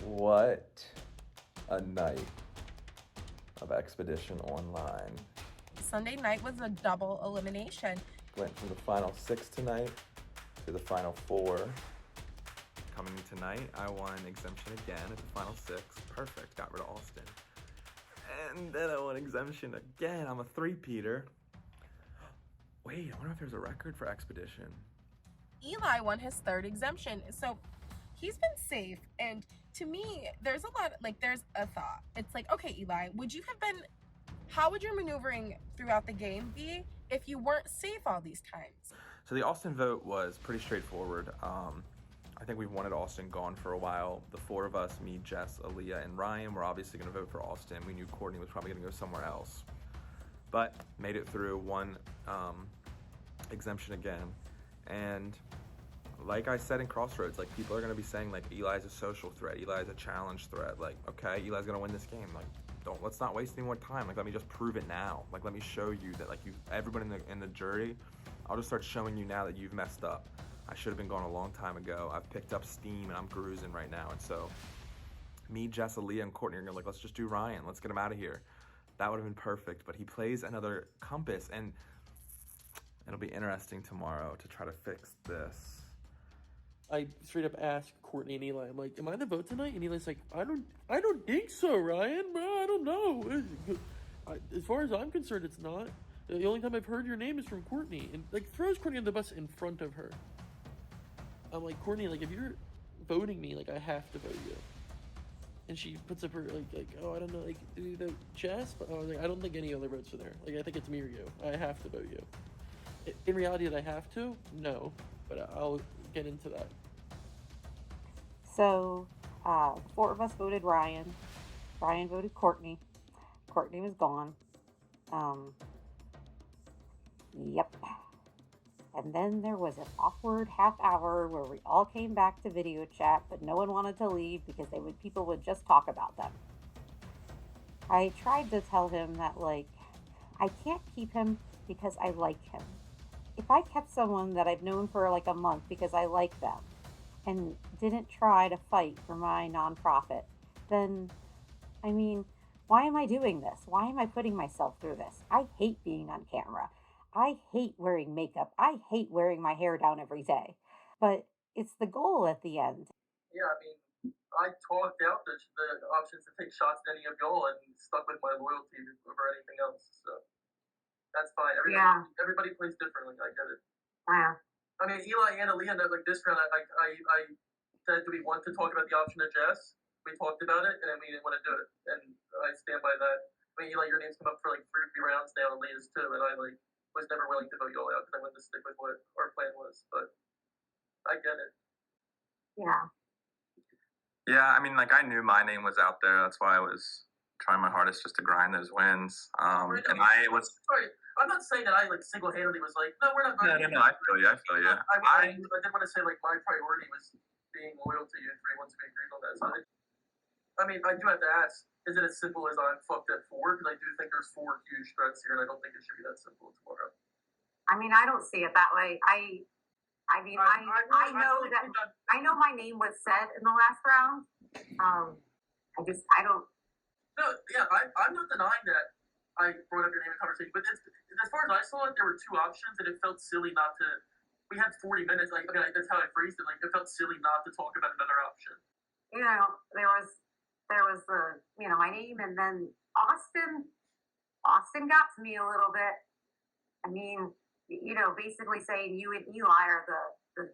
What a night of Expedition Online. Sunday night was a double elimination. Went from the final 6 tonight to the final 4. Coming tonight, I won Exemption again at the final 6. Perfect, got rid of Austin. And then I won Exemption again. I'm a 3-peater. Wait, I wonder if there's a record for Expedition. Eli won his 3rd exemption, so he's been safe. And to me, there's a thought. It's like, okay, Eli, how would your maneuvering throughout the game be if you weren't safe all these times? So the Austin vote was pretty straightforward. I think we've wanted Austin gone for a while. The 4 of us, me, Jess, Aaliyah, and Ryan, were obviously going to vote for Austin. We knew Courtney was probably going to go somewhere else. But made it through, won exemption again. And like I said in Crossroads, like, people are going to be saying, like, Eli's a social threat, Eli's a challenge threat. Like, okay, Eli's going to win this game. Like, let's not waste any more time. Like, let me just prove it now. Like, let me show you that, like, everybody in the jury, I'll just start showing you now that you've messed up. I should have been gone a long time ago. I've picked up steam and I'm cruising right now. And so me, Jess, Aaliyah, and Courtney are gonna, like, let's just do Ryan. Let's get him out of here. That would have been perfect. But he plays another compass, and it'll be interesting tomorrow to try to fix this. I straight up asked Courtney and Eli, I'm like, am I the vote tonight? And Eli's like, I don't think so, Ryan, bro. I don't know. As far as I'm concerned, it's not. The only time I've heard your name is from Courtney, and, like, throws Courtney on the bus in front of her. I'm like, Courtney, like, if you're voting me, like, I have to vote you. And she puts up her, like, oh, I don't know, like, do you vote Jess? But I was like, I don't think any other votes are there. Like, I think it's me or you. I have to vote you. In reality, did I have to? No. But I'll get into that. So, 4 of us voted Ryan. Ryan voted Courtney. Courtney was gone. Yep. And then there was an awkward half hour where we all came back to video chat, but no one wanted to leave because people would just talk about them. I tried to tell him that, like, I can't keep him because I like him. If I kept someone that I've known for like a month because I like them and didn't try to fight for my nonprofit, then, I mean, why am I doing this? Why am I putting myself through this? I hate being on camera. I hate wearing makeup. I hate wearing my hair down every day. But it's the goal at the end. Yeah, I mean, I talked out the options to take shots at any of y'all and stuck with my loyalty over anything else. So that's fine. Everybody plays differently. I get it. Yeah. I mean, Eli and Aaliyah, like, this round, I said, do we want to talk about the option of Jess? We talked about it, and then we didn't want to do it. And I stand by that. I mean, Eli, your name's come up for like 3 rounds now, Aaliyah's too, and I was never willing to vote y'all out because I wanted to stick with what our plan was. But I get it. Yeah. Yeah, I mean, like, I knew my name was out there. That's why I was trying my hardest just to grind those wins. Sorry, I'm not saying that I, like, single-handedly was like, no, we're not voting. No, I feel you. I did want to say, like, my priority was being loyal to you 3 once we agreed on that. So I mean, I do have to ask, is it as simple as I'm fucked at 4? Because I do think there's 4 huge threats here, and I don't think it should be that simple tomorrow. I mean, I don't see it that way. I know my name was said in the last round. I don't. No, yeah, I'm not denying that I brought up your name in conversation, but as far as I saw it, there were 2 options, and it felt silly not to. We had 40 minutes. Like, I mean, that's how I phrased it. Like, it felt silly not to talk about another option. You know, there was the, my name, and then Austin got to me a little bit. I mean, basically saying you and Eli are the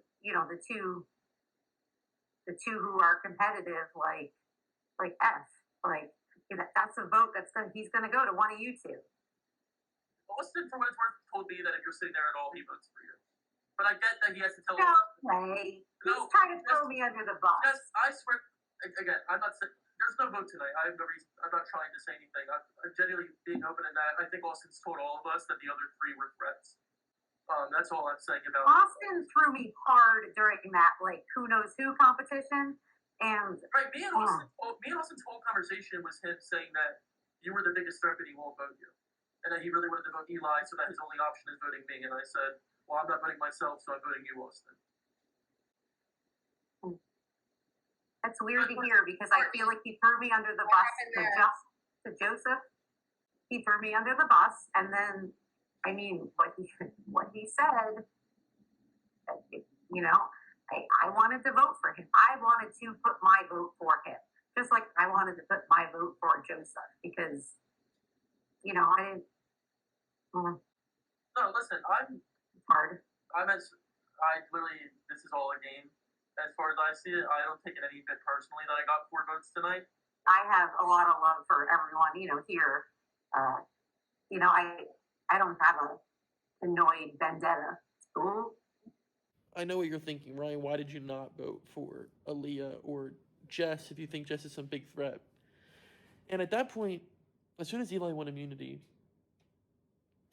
two who are competitive, like F, like, that's a vote he's gonna go to one of you 2. Austin, for what it's worth, told me that if you're sitting there at all, he votes for you. But I get that he has to tell me. No way. He's trying to throw me under the bus. Yes, I swear. Again, I'm not saying there's no vote tonight. I have no reason. I'm not trying to say anything. I'm genuinely being open in that. I think Austin's told all of us that the other 3 were threats. That's all I'm saying about Austin threw me hard during that, like, who knows who competition. And right, me and Austin's whole conversation was him saying that you were the biggest threat, but he won't vote you, and that he really wanted to vote Eli, so that his only option is voting me. And I said, well, I'm not voting myself, so I'm voting you, Austin. It's weird to hear because I feel like he threw me under the bus to Joseph. He threw me under the bus, and then, I mean, what he said, you know, I wanted to vote for him. I wanted to put my vote for him, just like I wanted to put my vote for Joseph because, you know, I didn't. No, listen, Hard. I literally, this is all a game. As far as I see it, I don't take it any bit personally that I got 4 votes tonight. I have a lot of love for everyone, you know, here. You know, I don't have a annoyed vendetta. Ooh. I know what you're thinking, Ryan. Why did you not vote for Aaliyah or Jess if you think Jess is some big threat? And at that point, as soon as Eli won immunity,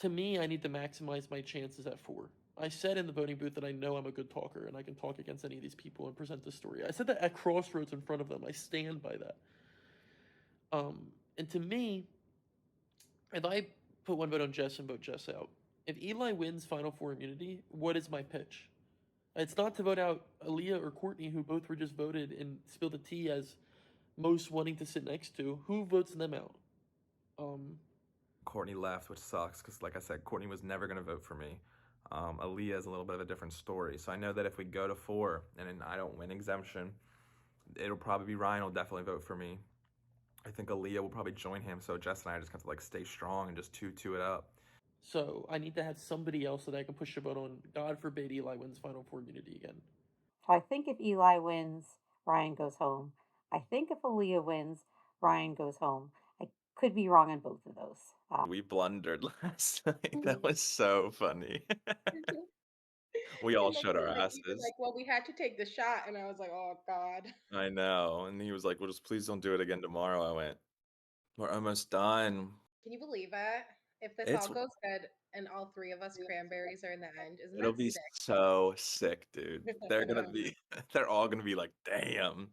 to me, I need to maximize my chances at 4. I said in the voting booth that I know I'm a good talker and I can talk against any of these people and present the story. I said that at Crossroads in front of them. I stand by that. And to me, if I put 1 vote on Jess and vote Jess out, if Eli wins Final 4 immunity, what is my pitch? It's not to vote out Aaliyah or Courtney, who both were just voted and spilled the tea as most wanting to sit next to. Who votes them out? Courtney left, which sucks because, like I said, Courtney was never going to vote for me. Aaliyah is a little bit of a different story. So I know that if we go to 4 and then I don't win exemption, it'll probably be Ryan will definitely vote for me. I think Aaliyah will probably join him. So Jess and I just have to like stay strong and just 2-2 it up. So I need to have somebody else that I can push a vote on. God forbid Eli wins Final 4 immunity again. So I think if Eli wins, Ryan goes home. I think if Aaliyah wins, Ryan goes home. I could be wrong on both of those. We blundered last night. That was so funny. We all showed our asses. Like, well, we had to take the shot, and I was like, oh God. I know. And he was like, well, just please don't do it again tomorrow. I went, we're almost done. Can you believe it? If this all goes good and all 3 of us cranberries are in the end, isn't It'll that be sick? so sick, dude. They're all gonna be like, damn.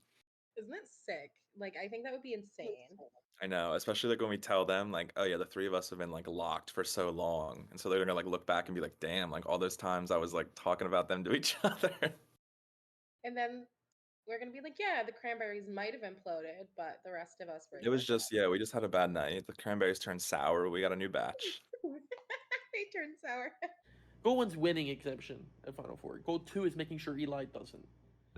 Isn't it sick? Like, I think that would be insane. I know, especially like when we tell them like, oh yeah, the 3 of us have been like locked for so long. And so they're gonna like look back and be like, damn, like all those times I was like talking about them to each other. And then we're gonna be like, yeah, the cranberries might have imploded, but the rest of us were. It was just, yeah, we just had a bad night. The cranberries turned sour. We got a new batch. They turned sour. Goal 1's winning exemption at Final 4. Goal 2 is making sure Eli doesn't.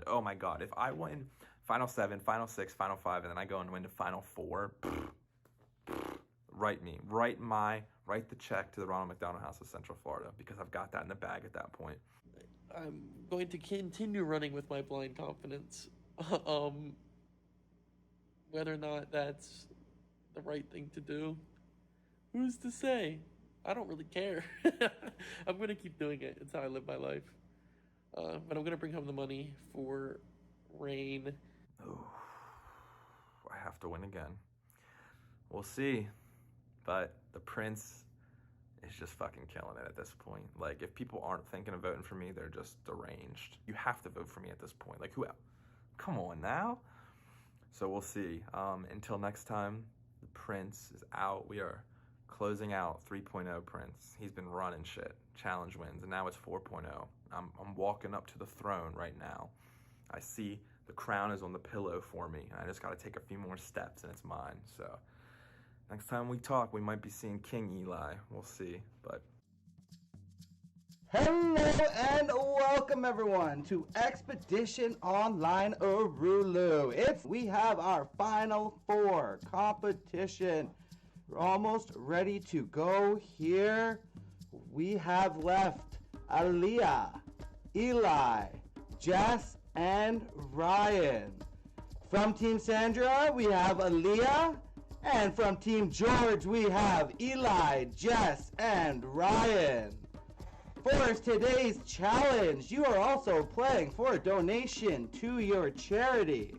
Oh my God, if I win Final 7, Final 6, Final 5, and then I go and win to Final 4, write the check to the Ronald McDonald House of Central Florida because I've got that in the bag at that point. I'm going to continue running with my blind confidence. Whether or not that's the right thing to do, who's to say? I don't really care. I'm going to keep doing it. It's how I live my life. But I'm going to bring home the money for Rain. Oh, I have to win again. We'll see. But the Prince is just fucking killing it at this point. Like, if people aren't thinking of voting for me, they're just deranged. You have to vote for me at this point. Like, who else? Come on now. So we'll see. Until next time, the Prince is out. We are closing out 3.0 Prince. He's been running shit. Challenge wins. And now it's 4.0. I'm walking up to the throne right now. I see the crown is on the pillow for me. And I just got to take a few more steps and it's mine. So next time we talk, we might be seeing King Eli. We'll see. But hello and welcome everyone to Expedition Online Uluru. We have our Final 4 competition. We're almost ready to go here. We have left Aaliyah, Eli, Jess, and Ryan. From Team Sandra, we have Aaliyah. And from Team George, we have Eli, Jess, and Ryan. For today's challenge, you are also playing for a donation to your charity.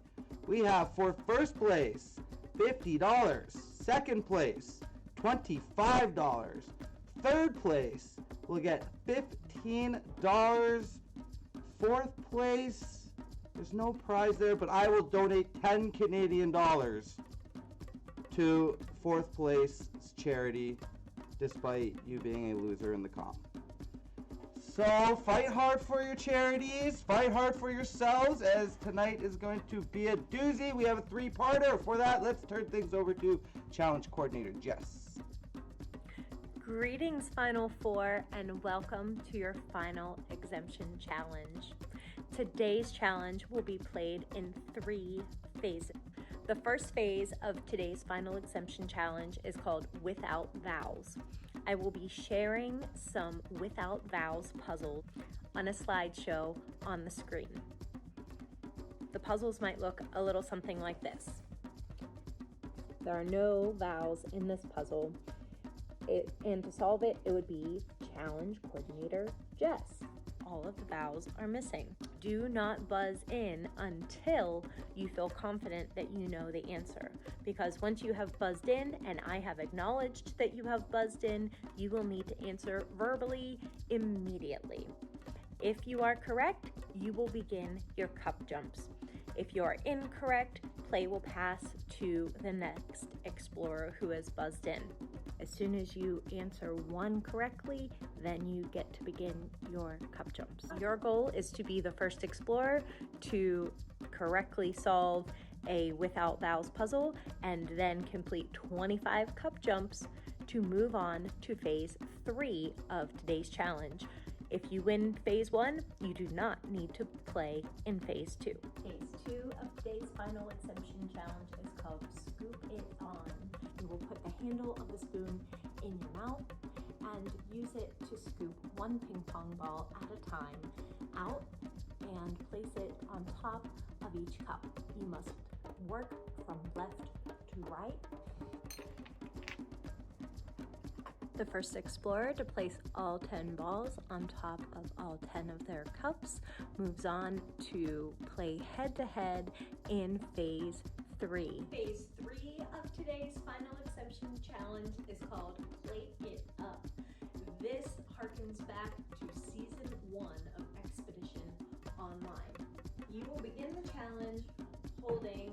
We have for first place, $50. Second place, $25. Third place will get $15. Fourth place, there's no prize there, but I will donate 10 Canadian dollars to fourth place charity, despite you being a loser in the comp. So fight hard for your charities, fight hard for yourselves, as tonight is going to be a doozy. We have a three-parter. For that, let's turn things over to challenge coordinator Jess. Greetings, Final Four, and welcome to your Final Exemption Challenge. Today's challenge will be played in 3 phases. The first phase of today's Final Exemption Challenge is called Without Vowels. I will be sharing some without vowels puzzles on a slideshow on the screen. The puzzles might look a little something like this. There are no vowels in this puzzle, and to solve it, it would be challenge coordinator Jess. All of the vowels are missing. Do not buzz in until you feel confident that you know the answer, because once you have buzzed in and I have acknowledged that you have buzzed in, you will need to answer verbally immediately. If you are correct, you will begin your cup jumps. If you are incorrect, play will pass to the next explorer who has buzzed in. As soon as you answer one correctly, then you get to begin your cup jumps. Your goal is to be the first explorer to correctly solve a without vowels puzzle and then complete 25 cup jumps to move on to phase 3 of today's challenge. If you win phase 1, you do not need to play in phase 2. Phase 2 of today's Final Expemption challenge is called Scoop It On. You will put the handle of the spoon in your mouth and use it to scoop one ping pong ball at a time out and place it on top of each cup. You must work from left to right. The first explorer to place all 10 balls on top of all 10 of their cups moves on to play head-to-head in phase 3. Phase 3 of today's Final Expemption challenge is called Plate It Up. This harkens back to season 1 of Expedition Online. You will begin the challenge holding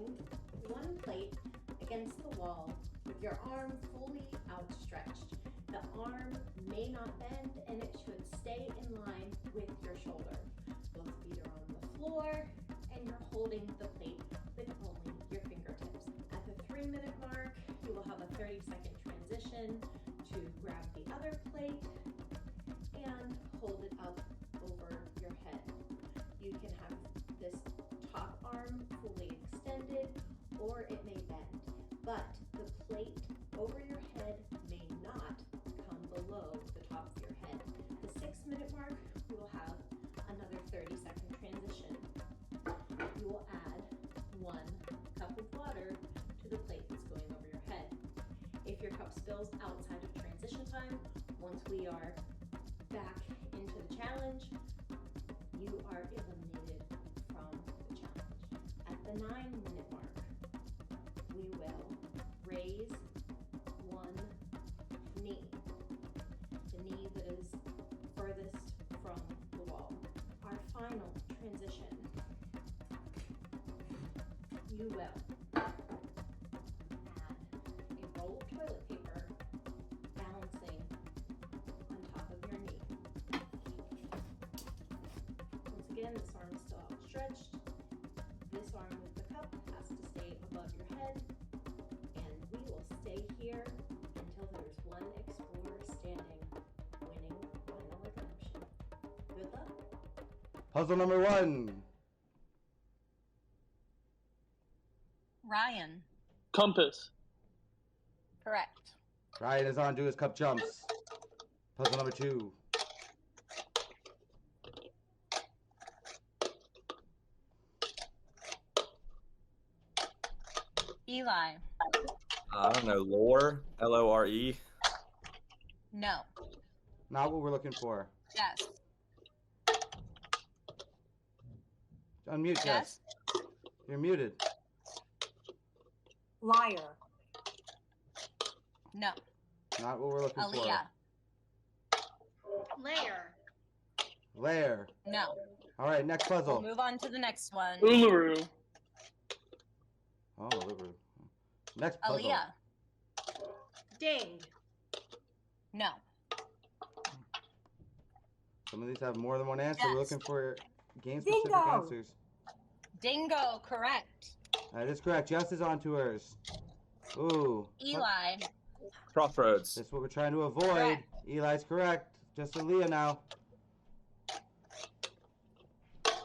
one plate against the wall with your arm fully outstretched. The arm may not bend and it should stay in line with your shoulder. Both feet are on the floor and you're holding the plate with only your fingertips. At the 3-minute mark, you will have a 30-second transition to grab the other plate and hold it up over your head. You can have this top arm fully extended or it may bend, but the plate over your head may not come below the top of your head. The 6-minute mark, we will have another 30-second transition. You will add 1 cup of water to the plate that's going over your head. If your cup spills outside of transition time, once we are back into the challenge, you are eliminated from the challenge. At the 9-minute mark, we will raise 1 knee, the knee that is furthest from the wall. Our final transition, you will add a roll of toilet paper balancing on top of your knee. Once again, this arm is still outstretched. This arm with the cup has to stay above your head, and we will stay here until there's 1 explorer standing, winning Final Exemption. Good luck. Puzzle number 1. Ryan. Compass. Correct. Ryan is on to his cup jumps. Puzzle number 2. Eli. I don't know, lore, Lore. No. Not what we're looking for. Yes. Unmute, Jess. Yes. You're muted. Liar. No. Not what we're looking Aaliyah. Layer. for. Lair. No. All right, next We'll puzzle. move on to the next one. Uluru. Oh, Uluru. Next puzzle. Aaliyah. Ding. No. Some of these have more than one answer. Yes. We're looking for game-specific Bingo. answers. Dingo, correct. That is correct. Jess is on to hers. Ooh. Eli. Crossroads. That's what we're trying to avoid. Correct. Eli's correct. Just Aaliyah now.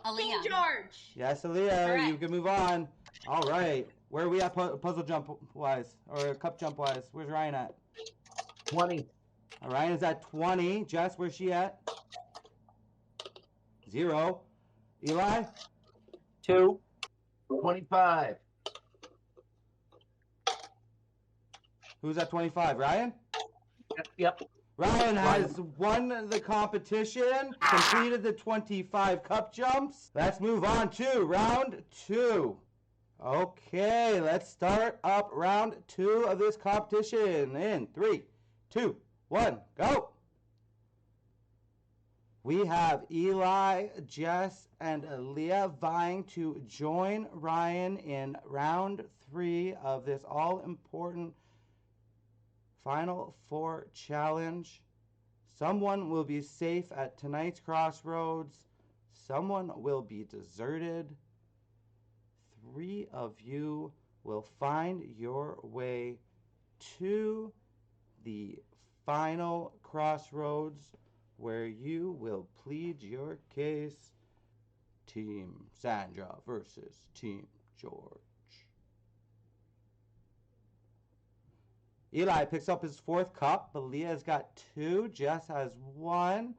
Aaliyah. George. Yes, Aaliyah. Correct. You can move on. All right. Where are we at puzzle jump wise? Or cup jump wise? Where's Ryan at? 20. Ryan is at 20. Jess, where's she at? 0. Eli? 2. 25. Who's at 25? Ryan? Yep. Ryan has won the competition, completed the 25 cup jumps. Let's move on to round 2. Okay, let's start up round 2 of this competition in 3, 2, 1, go. We have Eli, Jess, and Aaliyah vying to join Ryan in round 3 of this all-important Final 4 challenge. Someone will be safe at tonight's crossroads. Someone will be deserted. 3 of you will find your way to the final crossroads where you will plead your case. Team Sandra versus Team George. Eli picks up his 4th cup. Aaliyah has got 2. Jess has 1.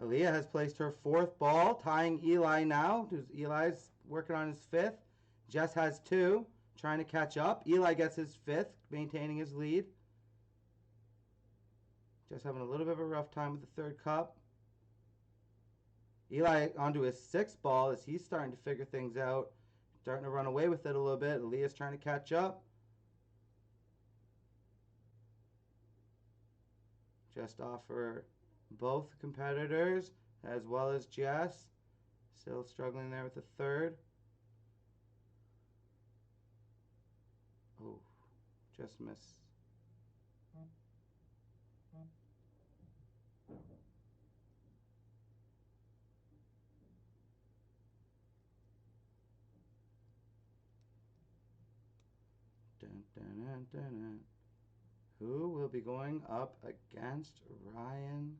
Aaliyah has placed her 4th ball, tying Eli now. Eli's working on his 5th. Jess has 2, trying to catch up. Eli gets his 5th, maintaining his lead. Jess having a little bit of a rough time with the 3rd cup. Eli onto his 6th ball as he's starting to figure things out. Starting to run away with it a little bit. Aaliyah's trying to catch up. Just off for both competitors, as well as Jess. Still struggling there with the 3rd. Oh, just missed. Dun, dun, dun, dun, dun. Who will be going up against Ryan?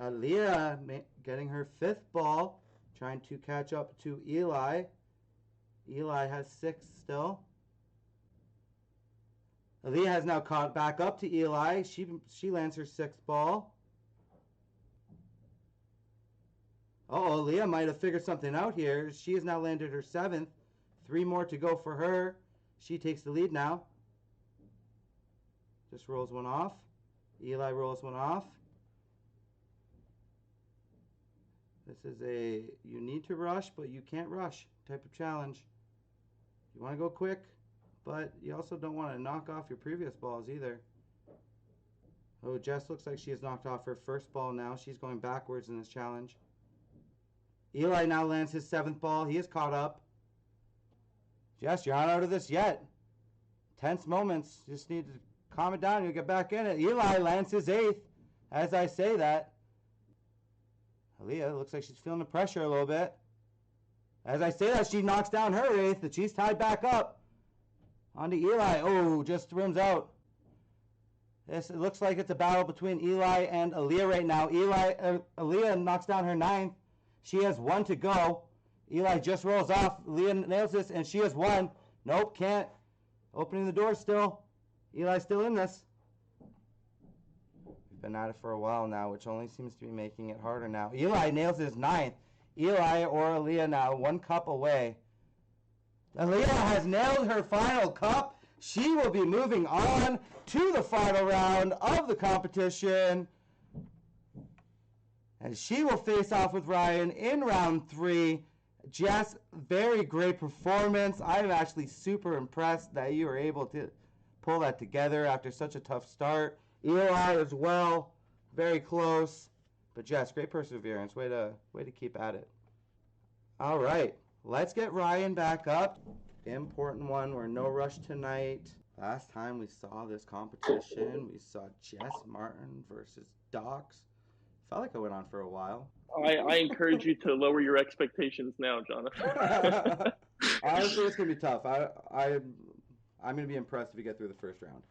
Aaliyah getting her 5th ball, trying to catch up to Eli. Eli has 6 still. Aaliyah has now caught back up to Eli. She lands her 6th ball. Oh, Aaliyah might have figured something out here. She has now landed her 7th. 3 more to go for her. She takes the lead now. Just rolls one off. Eli rolls one off. This is a you need to rush, but you can't rush type of challenge. You want to go quick, but you also don't want to knock off your previous balls either. Oh, Jess looks like she has knocked off her 1st ball now. She's going backwards in this challenge. Eli now lands his 7th ball. He is caught up. Jess, you're not out of this yet. Tense moments. Just need to calm it down. You'll get back in it. Eli lands his 8th. As I say that, Aaliyah looks like she's feeling the pressure a little bit. As I say that, she knocks down her 8th, and she's tied back up. On to Eli. Oh, just rims out. It looks like it's a battle between Eli and Aaliyah right now. Aaliyah knocks down her 9th. She has 1 to go. Eli just rolls off. Aaliyah nails this, and she has 1. Nope, can't. Opening the door still. Eli's still in this. We've been at it for a while now, which only seems to be making it harder now. Eli nails his 9th. Eli or Aaliyah now 1 cup away. Aaliyah has nailed her final cup. She will be moving on to the final round of the competition. And she will face off with Ryan in round 3. Jess, very great performance. I'm actually super impressed that you were able to pull that together after such a tough start. Eli as well, very close. But Jess, great perseverance. Way to keep at it. All right, let's get Ryan back up. Important one. We're no rush tonight. Last time we saw this competition, we saw Jess Martin versus Docs Felt like I went on for a while. I encourage you to lower your expectations now, Jonathan. Honestly, it's gonna be tough. I'm gonna be impressed if you get through the first round.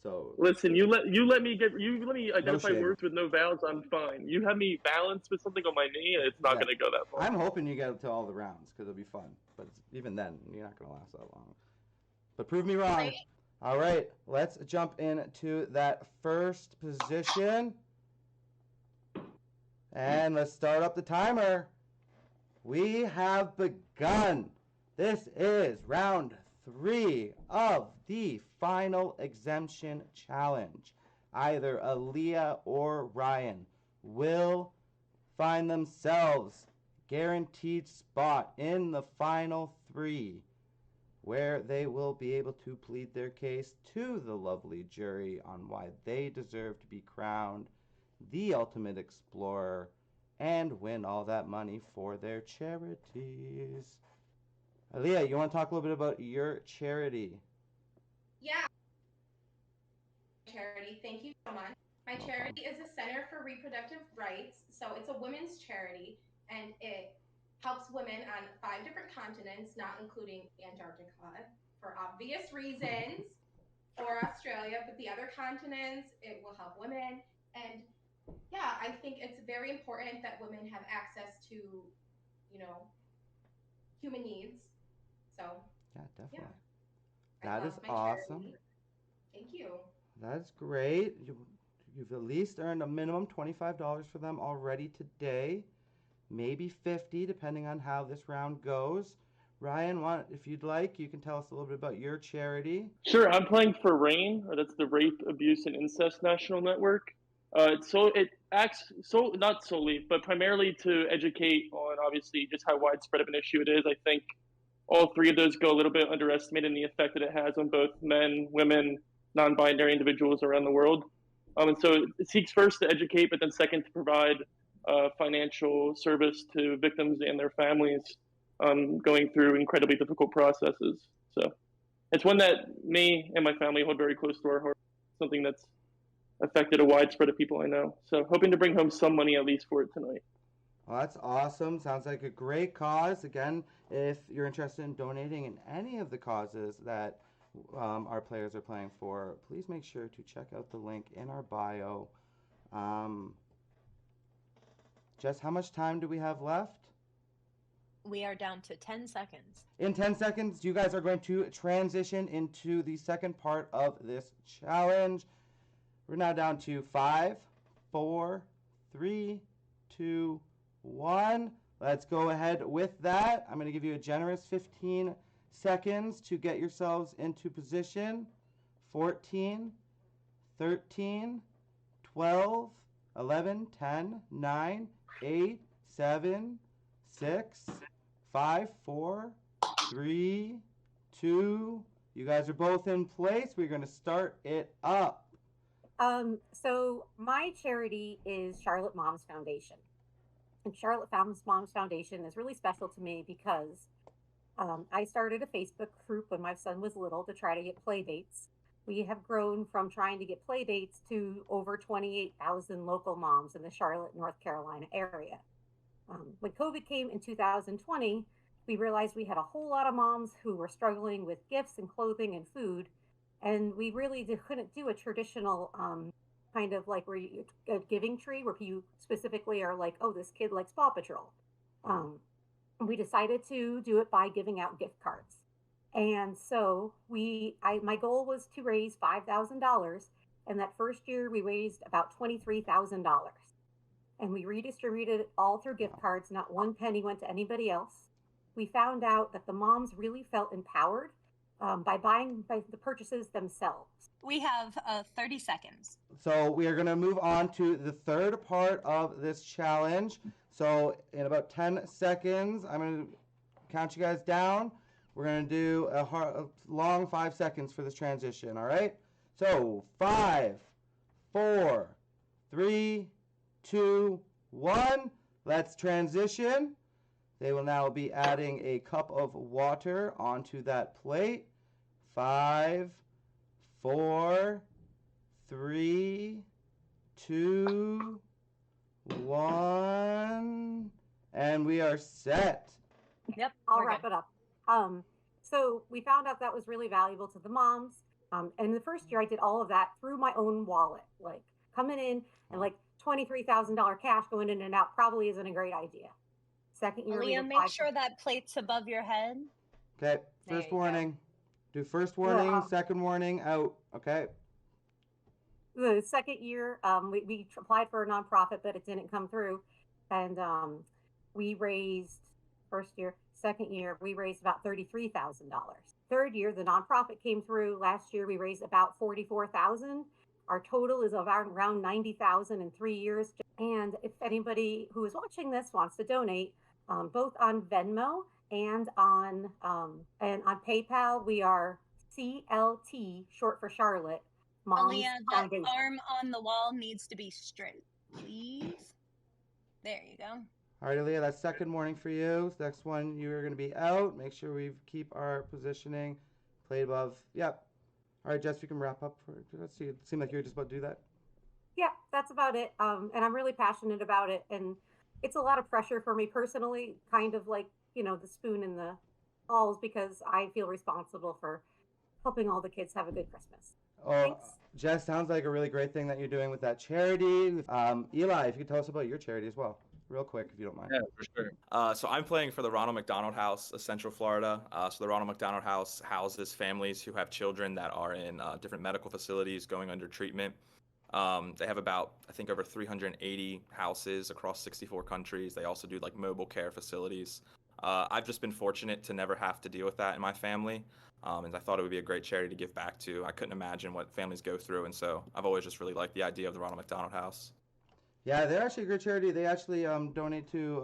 So Listen, you let me identify shame. words with no vowels. I'm fine. You have me balanced with something on my knee, and it's not Yeah. going to go that far. I'm hoping you get to all the rounds because it'll be fun. But even then, you're not gonna last that long. But prove me wrong. All right, let's jump into that first position. And let's start up the timer. We have begun. This is round 3 of the Final Exemption Challenge. Either Aaliyah or Ryan will find themselves guaranteed spot in the final 3, where they will be able to plead their case to the lovely jury on why they deserve to be crowned the ultimate explorer and win all that money for their charities. Aaliyah, you want to talk a little bit about your charity? Yeah. Charity, thank you so much. My charity is a Center for Reproductive Rights, so it's a women's charity, and it helps women on 5 different continents, not including Antarctica, for obvious reasons, or Australia, but the other continents, it will help women. And yeah, I think it's very important that women have access to, human needs. So Yeah, definitely. I That is love my awesome. charity. Thank you. That's great. You've at least earned a minimum $25 for them already today. Maybe 50 depending on how this round goes. Ryan, if you'd like, you can tell us a little bit about your charity. Sure, I'm playing for RAIN, or that's the Rape, Abuse, and Incest National Network. It acts not solely, but primarily to educate on obviously just how widespread of an issue it is. I think all 3 of those go a little bit underestimated in the effect that it has on both men, women, non-binary individuals around the world. And so it seeks first to educate, but then second to provide financial service to victims and their families going through incredibly difficult processes. So it's one that me and my family hold very close to our heart, something that's affected a wide spread of people I know. So hoping to bring home some money at least for it tonight. Well, that's awesome. Sounds like a great cause. Again, if you're interested in donating in any of the causes that our players are playing for, please make sure to check out the link in our bio. Jess, how much time do we have left? We are down to 10 seconds. In 10 seconds, you guys are going to transition into the second part of this challenge. We're now down to 5, 4, 3, 2, 1. Let's go ahead with that. I'm going to give you a generous 15 seconds to get yourselves into position. 14, 13, 12, 11, 10, 9, 8, 7, 6, 5, 4, 3, 2. You guys are both in place. We're going to start it up. So my charity is Charlotte Moms Foundation. And Charlotte Moms Foundation is really special to me because I started a Facebook group when my son was little to try to get play dates. We have grown from trying to get play dates to over 28,000 local moms in the Charlotte, North Carolina area. When COVID came in 2020, we realized we had a whole lot of moms who were struggling with gifts and clothing and food. And we really couldn't do a traditional kind of like a giving tree where you specifically are like, oh, this kid likes Paw Patrol. We decided to do it by giving out gift cards. And so my goal was to raise $5,000. And that first year we raised about $23,000. And we redistributed it all through gift cards. Not one penny went to anybody else. We found out that the moms really felt empowered by the purchases themselves. We have 30 seconds. So we are going to move on to the third part of this challenge. So in about 10 seconds, I'm going to count you guys down. We're going to do a long 5 seconds for this transition, all right? So 5, 4, 3, 2, 1. Let's transition. They will now be adding a cup of water onto that plate. 5, 4, 3, 2, 1, and we are set. Yep. I'll we're wrap good. it up. So we found out that was really valuable to the moms. And the first year I did all of that through my own wallet, like coming in and like $23,000 cash going in and out probably isn't a great idea. Second year, we Aaliyah, make applied sure that plate's above your head. Okay, There first you go. warning. Do first warning, Yeah. second warning, out. Okay. the second year, we applied for a nonprofit, but it didn't come through. And we raised, first year, second year, we raised about $33,000. Third year, the nonprofit came through. Last year, we raised about $44,000. Our total is around $90,000 in 3 years. And if anybody who is watching this wants to donate, both on Venmo and on PayPal, we are CLT, short for Charlotte. Mom's Aaliyah, that Foundation. arm on the wall needs to be straight, please. There you go. All right, Aaliyah, that's second warning for you. Next one, you're going to be out. Make sure we keep our positioning. Play above. Yep. All right, Jess, we can wrap up. Let's see. It seemed like you were just about to do that. Yeah, that's about it. And I'm really passionate about it. And it's a lot of pressure for me personally, kind of like, the spoon in the balls, because I feel responsible for helping all the kids have a good Christmas. Oh, Thanks. Jess, sounds like a really great thing that you're doing with that charity. Eli, if you could tell us about your charity as well, real quick, if you don't mind. Yeah, for sure. So I'm playing for the Ronald McDonald House of Central Florida. So the Ronald McDonald House houses families who have children that are in different medical facilities going under treatment. They have about, I think, over 380 houses across 64 countries. They also do like mobile care facilities. I've just been fortunate to never have to deal with that in my family. And I thought it would be a great charity to give back to. I couldn't imagine what families go through. And so I've always just really liked the idea of the Ronald McDonald House. Yeah, they're actually a great charity. They actually donate to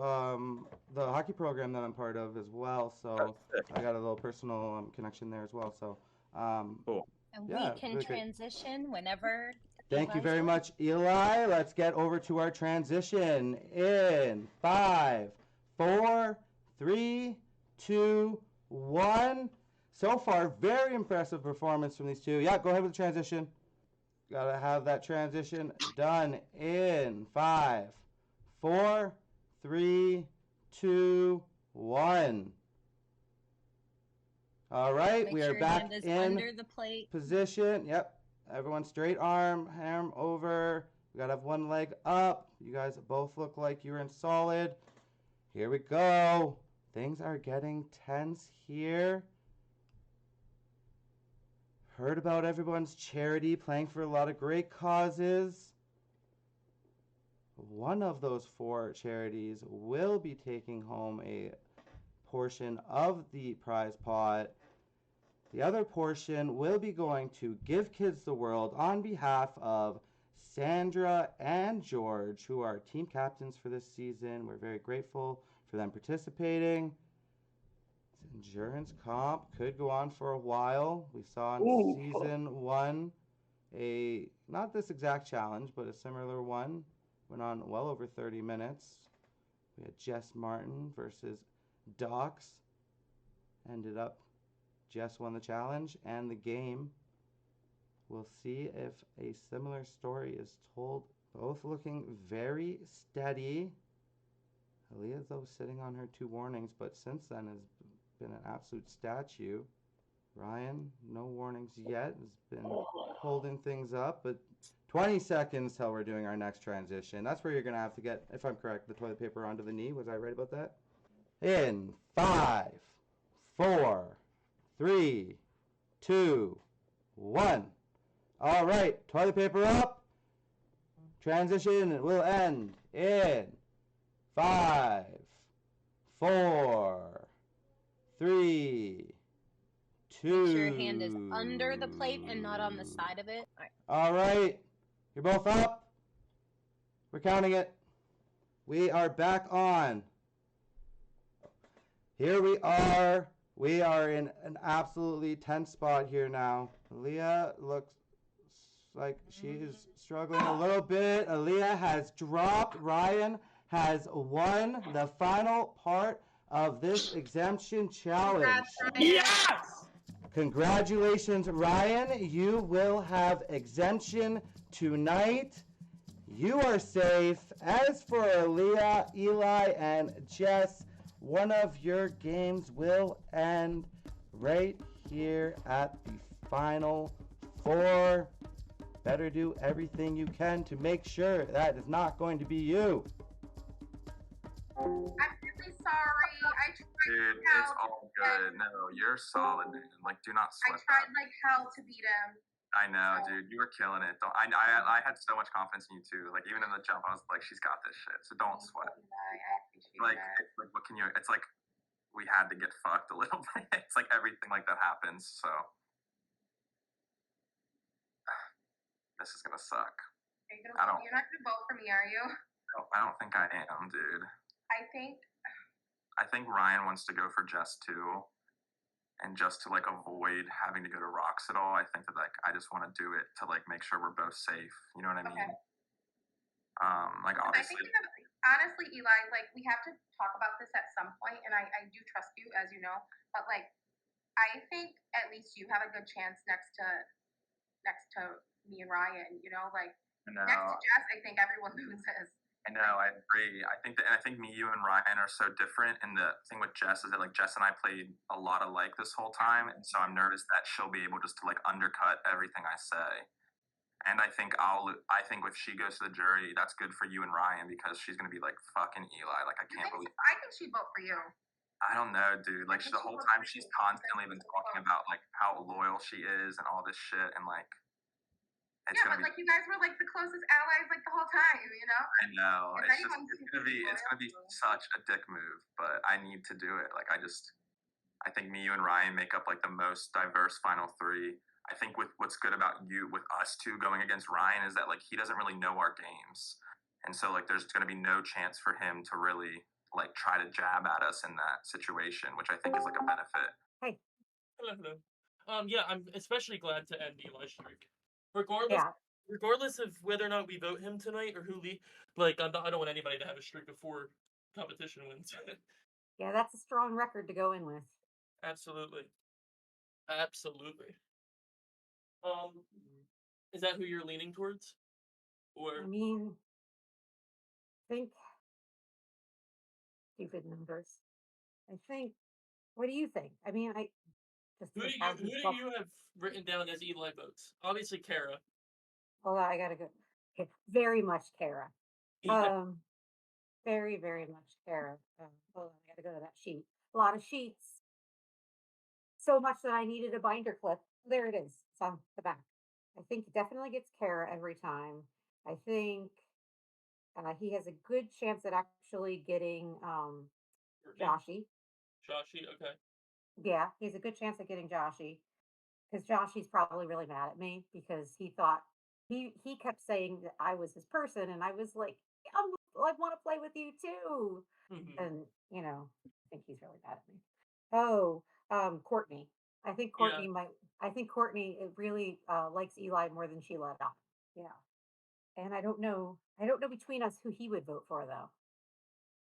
the hockey program that I'm part of as well. So I got a little personal connection there as well. So Cool. And Yeah, we can really great. transition whenever. Thank you Eli's very ready. much, Eli. Let's get over to our transition in 5, 4, 3, 2, 1. So far, very impressive performance from these two. Yeah, go ahead with the transition. Gotta have that transition done in 5, 4, 3, 2, 1. All right, Make we sure are your back hand is in under the plate. position. Yep. Everyone straight arm over. We gotta have one leg up. You guys both look like you're in solid. Here we go. Things are getting tense here. Heard about everyone's charity, playing for a lot of great causes. One of those 4 charities will be taking home a portion of the prize pot. The other portion will be going to Give Kids the World on behalf of Sandra and George, who are team captains for this season. We're very grateful for them participating. Endurance comp could go on for a while. We saw in season 1 not this exact challenge, but a similar one. Went on well over 30 minutes. We had Jess Martin versus Docs. Ended up Jess won the challenge and the game. We'll see if a similar story is told. Both looking very steady. Aaliyah, though, sitting on her 2 warnings, but since then has been an absolute statue. Ryan, no warnings yet, has been holding things up, but 20 seconds till we're doing our next transition. That's where you're going to have to get, if I'm correct, the toilet paper onto the knee. Was I right about that? In 5, 4, 3, 2, 1. All right, toilet paper up. Transition will end in 5, 4, 3, 2. Make sure your hand is under the plate and not on the side of it. All right. All right, you're both up. We're counting it. We are back on. Here we are. We are in an absolutely tense spot here now. Aaliyah looks like she is struggling a little bit. Aaliyah has dropped. Ryan has won the final part of this exemption challenge. Yes! Congratulations, Ryan. You will have exemption tonight. You are safe. As for Aaliyah, Eli, and Jess, one of your games will end right here at the Final Four. Better do everything you can to make sure that is not going to be you. I'm really sorry. I tried Dude, hell it's all good. No, you're solid, man. Like, do not I sweat tried that. like hell to beat him. I know, dude. You were killing it. I had so much confidence in you too. Like even in the jump, I was like, she's got this shit. So don't sweat. I appreciate Like, that. like what can you? It's like we had to get fucked a little bit. It's like everything like that happens. So this is gonna suck. You're not gonna vote for me, are you? I don't think I am, dude. I think Ryan wants to go for Jess too. And just to like avoid having to go to rocks at all, I think that like I just want to do it to like make sure we're both safe. You know what I mean? Okay. Like obviously. I think honestly, Eli, like we have to talk about this at some point, and I do trust you, as you know. But like, I think at least you have a good chance next to me and Ryan. You know, like next to Jess, I think everyone loses. I know, I agree. I think me, you, and Ryan are so different. And the thing with Jess is that like Jess and I played a lot alike this whole time, and so I'm nervous that she'll be able just to like undercut everything I say. And I think if she goes to the jury, that's good for you and Ryan because she's gonna be like fucking Eli. Like I can't believe. I think she'd vote for you. I don't know, dude. Like the whole time she's constantly been talking about like how loyal she is and all this shit, and like. But like you guys were like the closest allies like the whole time, you know? I know. It's gonna be such a dick move, but I need to do it. Like I think me, you, and Ryan make up like the most diverse final three. I think what's good about with us two going against Ryan is that like he doesn't really know our games. And so like there's gonna be no chance for him to really like try to jab at us in that situation, which I think is like a benefit. Hey. Hello. Yeah, I'm especially glad to end Eli's streak. Regardless of whether or not we vote him tonight or who I don't want anybody to have a streak before competition wins. Yeah, that's a strong record to go in with. Absolutely. Is that who you're leaning towards? Or I mean, think stupid numbers. I think. What do you think? I mean, who do you have written down as Eli votes? Obviously, Kara. Hold on, I gotta go. Okay, very much Kara. Yeah. Very, very much Kara. Hold on, I gotta go to that sheet. A lot of sheets. So much that I needed a binder clip. There it is. It's on the back. I think he definitely gets Kara every time. I think he has a good chance at actually getting Joshy. Joshy, okay. Yeah, he has a good chance at getting Joshy. Because Joshy's probably really mad at me because he thought he kept saying that I was his person, and I was like, I want to play with you too. Mm-hmm. And I think he's really mad at me. Oh, Courtney. I think Courtney really likes Eli more than she let on. Yeah. And I don't know between us who he would vote for though.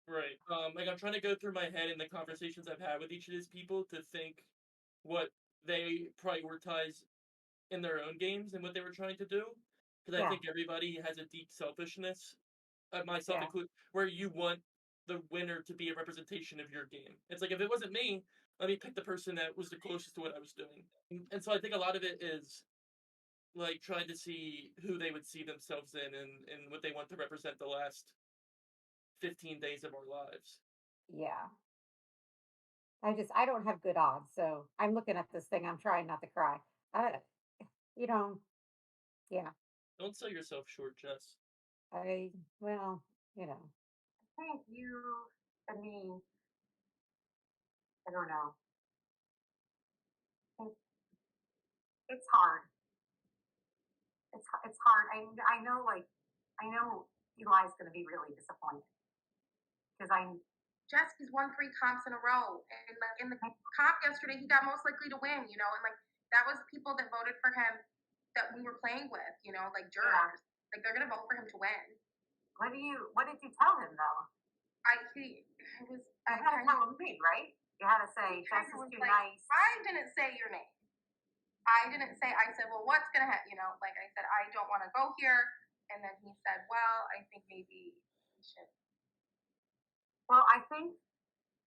Right. Like I'm trying to go through my head in the conversations I've had with each of these people to think what they prioritize in their own games and what they were trying to do. Because I think everybody has a deep selfishness, myself included, where you want the winner to be a representation of your game. It's like, if it wasn't me, let me pick the person that was the closest to what I was doing. And so I think a lot of it is like trying to see who they would see themselves in and what they want to represent the last 15 days of our lives. Yeah. I don't have good odds, so I'm looking at this thing. I'm trying not to cry. Yeah. Don't sell yourself short, Jess. I Thank you. I mean, I don't know. It's hard. It's hard. I know Eli's going to be really disappointed because He's won 3 comps in a row, and like in the comp yesterday, he got most likely to win. And like that was people that voted for him that we were playing with. Like jurors, like they're going to vote for him to win. What did you tell him though? I had to tell him me, right? You had to say Jess is too nice. I didn't say your name. I said, well, what's gonna happen? Like I said, I don't want to go here, and then he said, "Well, I think maybe we should." Well, I think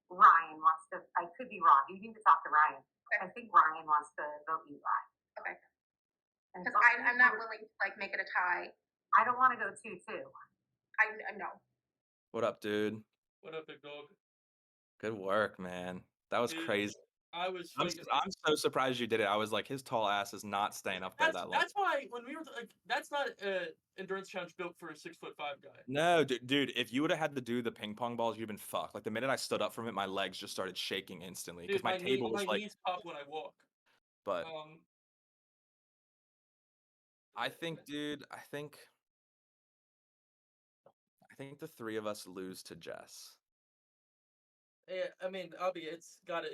Ryan wants to. I could be wrong. You need to talk to Ryan. Okay. I think Ryan wants to vote Eli. Okay. And Because so I'm not willing to like make it a tie. I don't want to go 2-2. I know. What up, dude? What up, big dog? Good work, man. That was Dude, crazy. I was. I'm so surprised you did it. I was like, his tall ass is not staying up there that long. That's why when we were like, that's not endurance challenge built for a 6'5" guy. No, dude, if you would have had to do the ping pong balls, you'd been fucked. Like the minute I stood up from it, my legs just started shaking instantly because my table was like. Knees pop when I walk. But I think, dude, I think the three of us lose to Jess. Yeah, I mean, it's gotta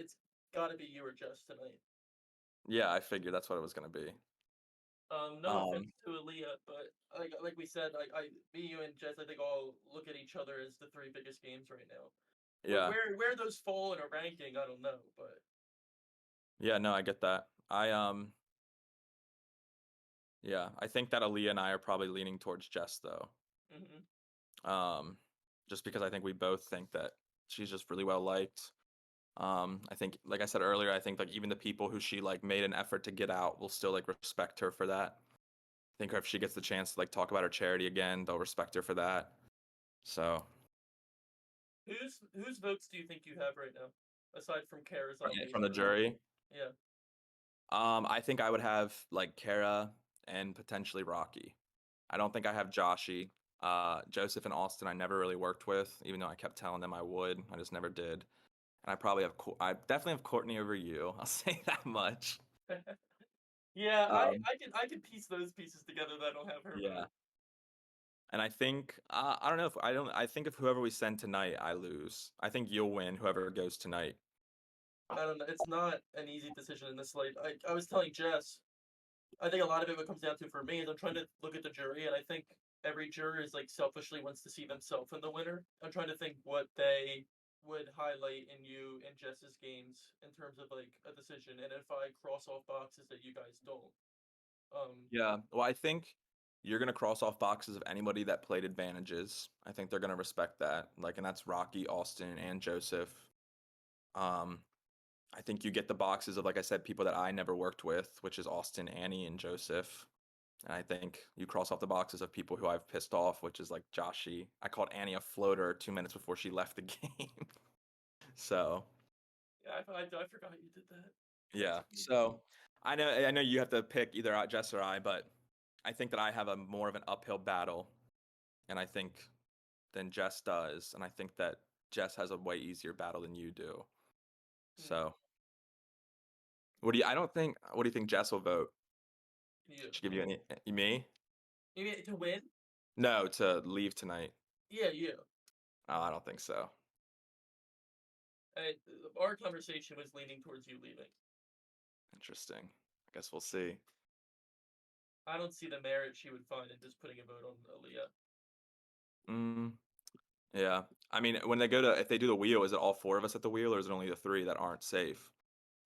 be you or Jess tonight. Yeah, I figured that's what it was gonna be. No offense to Aaliyah, but like we said, me, you, and Jess, I think all look at each other as the three biggest games right now. Yeah. Where those fall in a ranking, I don't know, but. Yeah, no, I get that. Yeah, I think that Aaliyah and I are probably leaning towards Jess though. Mm-hmm. Just because I think we both think that she's just really well liked. I think, like I said earlier, I think like even the people who she like made an effort to get out will still like respect her for that. I think if she gets the chance to like talk about her charity again, they'll respect her for that. So. Whose votes do you think you have right now, aside from Kara's? From the jury? Yeah. I think I would have like Kara and potentially Rocky. I don't think I have Joshy. Joseph and Austin I never really worked with, even though I kept telling them I would. I just never did. And I definitely have Courtney over you. I'll say that much. Yeah, I can piece those pieces together that I don't have her. Yeah. And I think I think if whoever we send tonight, I lose. I think you'll win whoever goes tonight. I don't know. It's not an easy decision in this slate. I was telling Jess, I think a lot of it what comes down to for me is I'm trying to look at the jury, and I think every juror is like selfishly wants to see themselves in the winner. I'm trying to think what they would highlight in you and Jess's games in terms of like a decision, and if I cross off boxes that you guys don't. Yeah, well, I think you're gonna cross off boxes of anybody that played advantages. I think they're gonna respect that. Like, and that's Rocky, Austin, and Joseph. I think you get the boxes of, like I said, people that I never worked with, which is Austin, Annie, and Joseph. And I think you cross off the boxes of people who I've pissed off, which is like Joshy. I called Annie a floater 2 minutes before she left the game. So. Yeah, I forgot you did that. Yeah. So I know you have to pick either Jess or I, but I think that I have a more of an uphill battle, and I think than Jess does, and I think that Jess has a way easier battle than you do. So, what do you think Jess will vote? Should give you any me? You mean to win? No, to leave tonight. Yeah, you. Oh, I don't think so. Our conversation was leaning towards you leaving. Interesting. I guess we'll see. I don't see the merit she would find in just putting a vote on Aaliyah. Yeah. I mean, if they do the wheel, is it all four of us at the wheel, or is it only the three that aren't safe?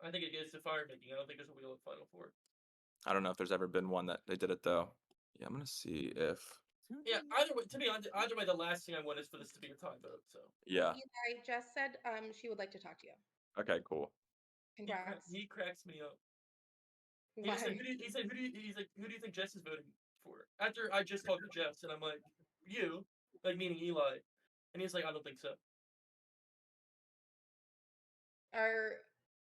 I think it gets to fire making. I don't think there's a wheel at Final Four. I don't know if there's ever been one that they did it though. Yeah, I'm gonna see if. Yeah, either way, the last thing I want is for this to be a tie vote. So. Yeah. Eli just said she would like to talk to you. Okay, cool. Congrats. He cracks me up. Why? He said, who do you think Jess is voting for? After I just talked to Jess, and I'm like, you, like meaning Eli, and he's like, I don't think so. Are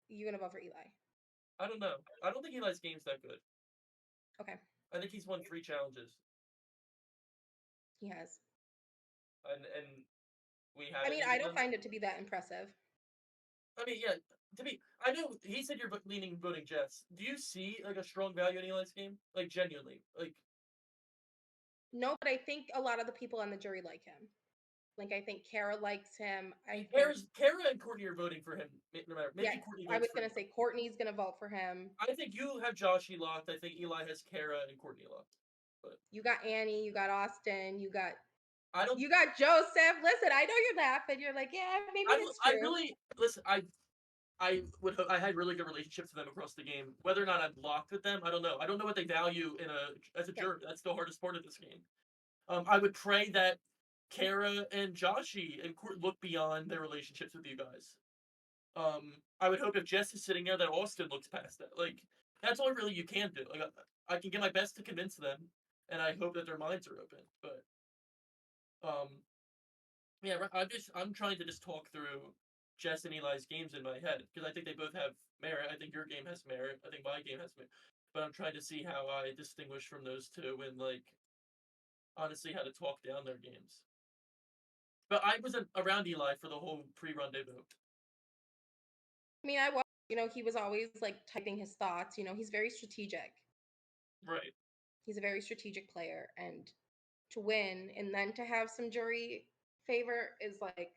you gonna vote for Eli? I don't know. I don't think Eli's game's that good. Okay. I think he's won 3 challenges. He has. And we have. I mean, I don't find it to be that impressive. I mean, yeah. I know he said you're voting Jess. Do you see like a strong value in Eli's game? Like genuinely, like. No, but I think a lot of the people on the jury like him. Like I think Kara likes him. Kara and Courtney are voting for him. No matter. Maybe yes, Courtney I was gonna say Courtney's gonna vote for him. I think you have Joshy locked. I think Eli has Kara and Courtney locked. But you got Annie. You got Austin. You got. I don't. You got Joseph. Listen, I know you're laughing. You're like, yeah, maybe it's true. I really listen. I had really good relationships with them across the game. Whether or not I'm locked with them, I don't know. I don't know what they value as a juror. That's the hardest part of this game. I would pray that Kara and Joshi and Court look beyond their relationships with you guys. I would hope if Jess is sitting there that Austin looks past that. Like, that's all really you can do. Like, I can get my best to convince them, and I hope that their minds are open. But, yeah, I'm trying to just talk through Jess and Eli's games in my head because I think they both have merit. I think your game has merit. I think my game has merit. But I'm trying to see how I distinguish from those two and, like, honestly, how to talk down their games. But I wasn't around Eli for the whole pre-rendezvous. I mean, he was always like typing his thoughts. He's very strategic. Right. He's a very strategic player, and to win and then to have some jury favor is like,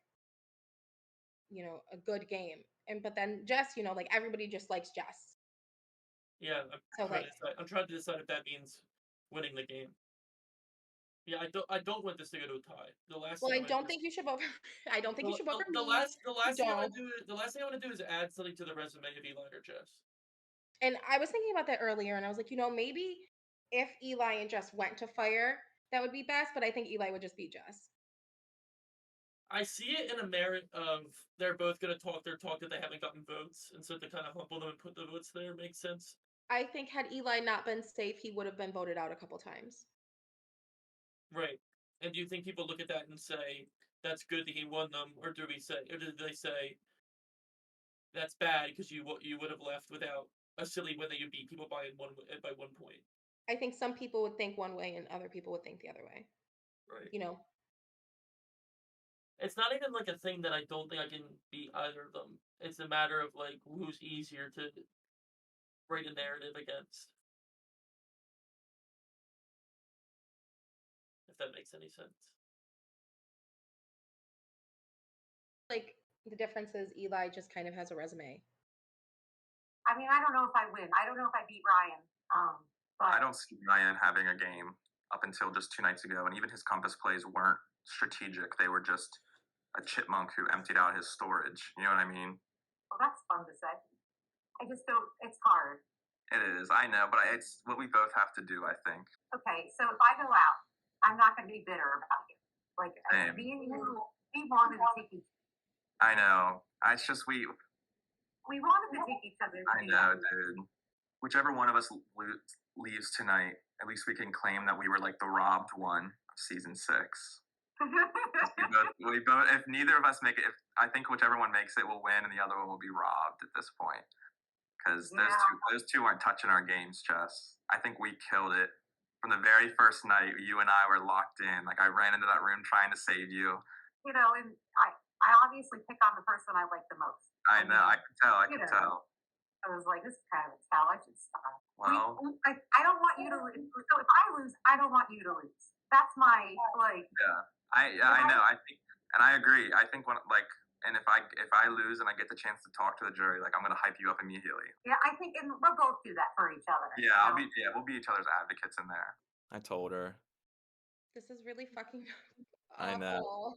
a good game. But then Jess, like everybody just likes Jess. Yeah, I'm trying to decide if that means winning the game. Yeah, I don't want this to go to a tie. I don't think you should vote. I don't think you should vote for me. The last thing I want Don't. to do. The last thing I want to do is add something to the resume of Eli or Jess. And I was thinking about that earlier, and I was like, maybe if Eli and Jess went to fire, that would be best. But I think Eli would just beat Jess. I see it in a merit of they're both going to talk their talk that they haven't gotten votes, and so to kind of humble them and put the votes there makes sense. I think had Eli not been safe, he would have been voted out a couple times. Right. And do you think people look at that and say that's good that he won them, or did they say that's bad because you would have left without a silly win that you beat people by 1 point? I think some people would think one way and other people would think the other way. Right. It's not even like a thing that I don't think I can beat either of them. It's a matter of like who's easier to write a narrative against. If that makes any sense. Like the difference is Eli just kind of has a resume. I mean, I don't know if I win. I don't know if I beat Ryan. But I don't see Ryan having a game up until just 2 nights ago, and even his compass plays weren't strategic. They were just a chipmunk who emptied out his storage. You know what I mean? Well, that's fun to say. I just don't. It's hard. It is. I know, but it's what we both have to do, I think. Okay, so if I go out, I'm not going to be bitter about it. Like, me and you, we wanted to take each. I know. It's just we wanted to take each other. I know, dude. Whichever one of us leaves tonight, at least we can claim that we were like the robbed one of season 6. we both. If neither of us make it, I think whichever one makes it will win, and the other one will be robbed at this point. Because those two aren't touching our games, Jess. I think we killed it from the very first night. You and I were locked in. Like I ran into that room trying to save you. And I obviously pick on the person I like the most. I know. I could tell. I could tell. I was like, this is kind of a tell. I should stop. Well, I don't want you to lose. So if I lose, I don't want you to lose. That's my like. Yeah, I know. I think, and I agree. I think and if I lose and I get the chance to talk to the jury, like I'm gonna hype you up immediately. Yeah, I think, and we'll both do that for each other. Yeah, we'll be each other's advocates in there. I told her. This is really fucking awful. I know.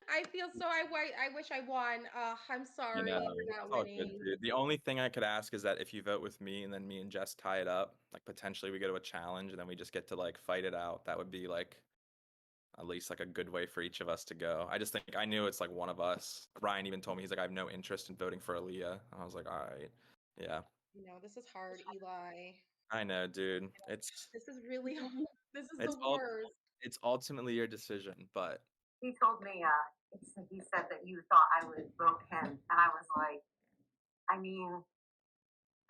I feel so. I wish I won. I'm sorry for not winning. Good, the only thing I could ask is that if you vote with me and then me and Jess tie it up, like potentially we go to a challenge and then we just get to like fight it out. That would be like at least like a good way for each of us to go. I just think I knew it's like one of us. Ryan even told me he's like I have no interest in voting for Aaliyah. I was like, all right, yeah. This is hard, Eli. I know, dude. This is really hard. This is the worst. It's ultimately your decision, but he told me he said that you thought I would vote him, and I was like, I mean,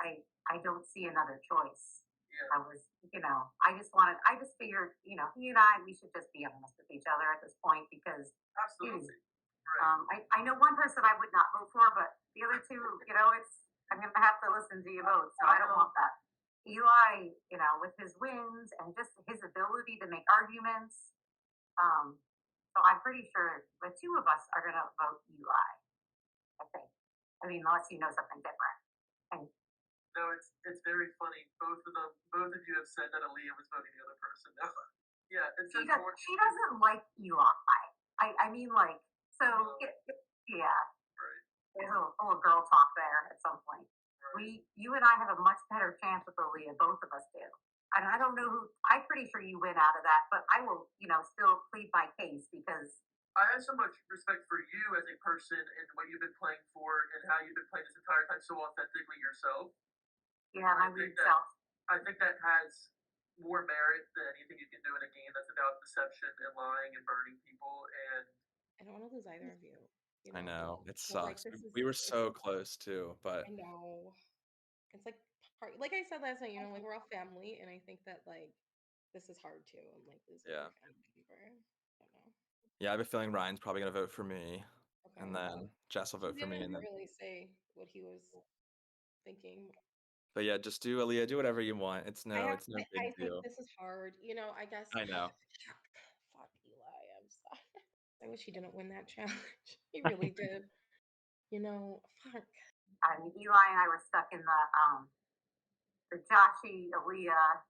I don't see another choice. Yeah. I just figured, he and we should just be honest with each other at this point because absolutely. Right. I know one person I would not vote for, but the other two, I'm gonna have to listen to you vote, so I don't want that. Eli, with his wins and just his ability to make arguments. So I'm pretty sure the two of us are going to vote Eli, I think. I mean, unless you know something different. No, it's very funny. Both of you have said that Aaliyah was voting the other person. No. Yeah, she doesn't like Eli. I mean, like, so, yeah. Right. There's a little girl talk there at some point. You and I have a much better chance with Aaliyah. Both of us do. And I don't know I'm pretty sure you win out of that, but I will, Yeah, my weird self. I think that has more merit than anything you can do in a game that's about deception and lying and burning people. And I don't want to lose either of you. I know it But, like, sucks. this is- We were it's- so close too, but I know. It's like like I said last night, like we're all family, and I think that like this is hard too. And like losing Yeah. a family member. I don't know. yeah, I have a feeling Ryan's probably gonna vote for me, Okay. and then Jess will vote He for me, didn't and then. really say what he was thinking. But yeah, just do Aaliyah, do whatever you want. It's no I big think deal. this is hard. I guess. I know. Fuck Eli. I'm sorry. I wish he didn't win that challenge. He really did. Fuck. Eli and I were stuck in the Joshy Aaliyah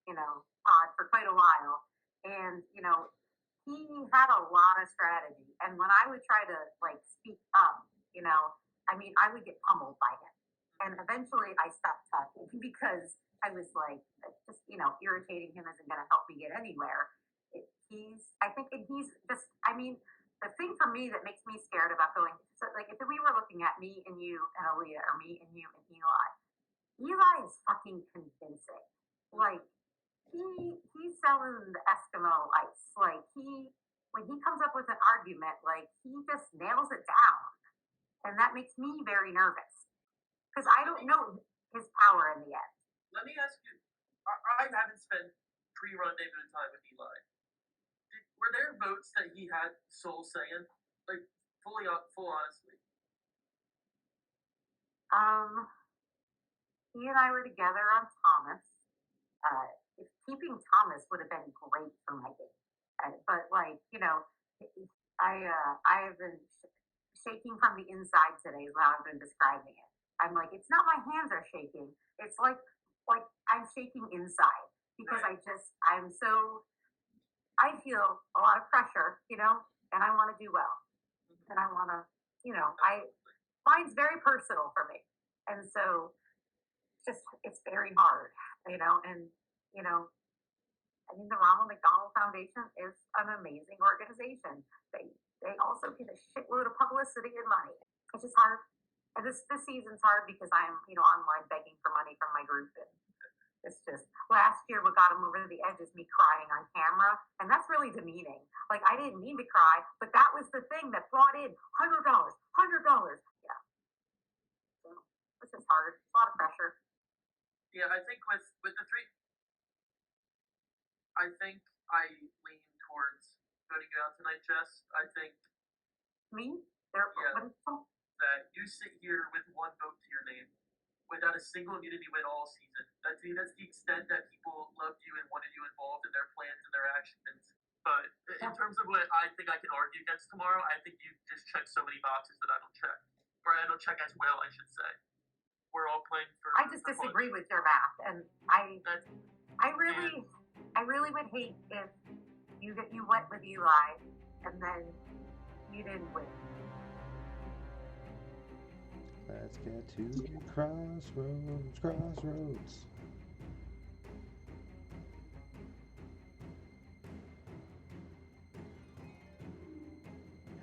pod for quite a while, and he had a lot of strategy. And when I would try to like speak up, I would get pummeled by him. And eventually I stopped talking because I was like, just, irritating him isn't going to help me get anywhere. The thing for me that makes me scared about going, so like if we were looking at me and you and Aaliyah, or me and you and Eli is fucking convincing. Like, he's selling the Eskimo ice. Like, when he comes up with an argument, like, he just nails it down. And that makes me very nervous. Because I don't know his power in the end. let me ask you, I haven't spent pre-rendezvous time with Eli. Were there votes that he had soul saying? Like, full honestly. He and I were together on Thomas. Keeping Thomas would have been great for my game. But I have been shaking from the inside today is how I've been describing it. I'm like, it's not my hands are shaking. It's like I'm shaking inside because Right. I feel a lot of pressure, and I want to do well. And I want to, mine's very personal for me. And so it's very hard, and, the Ronald McDonald Foundation is an amazing organization. They also get a shitload of publicity and money. It's just hard. And this season's hard because I'm, online begging for money from my group. And it's just, last year what got him over the edge is me crying on camera. And that's really demeaning. Like, I didn't mean to cry, but that was the thing that brought in $100. Yeah. So it's just hard. It's a lot of pressure. Yeah, I think with the three, I think I lean towards voting you out tonight, Jess. I think Me? that you sit here with one vote to your name without a single immunity win all season. That's the extent that people loved you and wanted you involved in their plans and their actions. But in terms of what I think I can argue against tomorrow, I think you just check so many boxes that I don't check. Or I don't check as well, I should say. We're all playing for. I just disagree with your math, and I really would hate if you went with Eli and then you didn't win. Let's get to crossroads.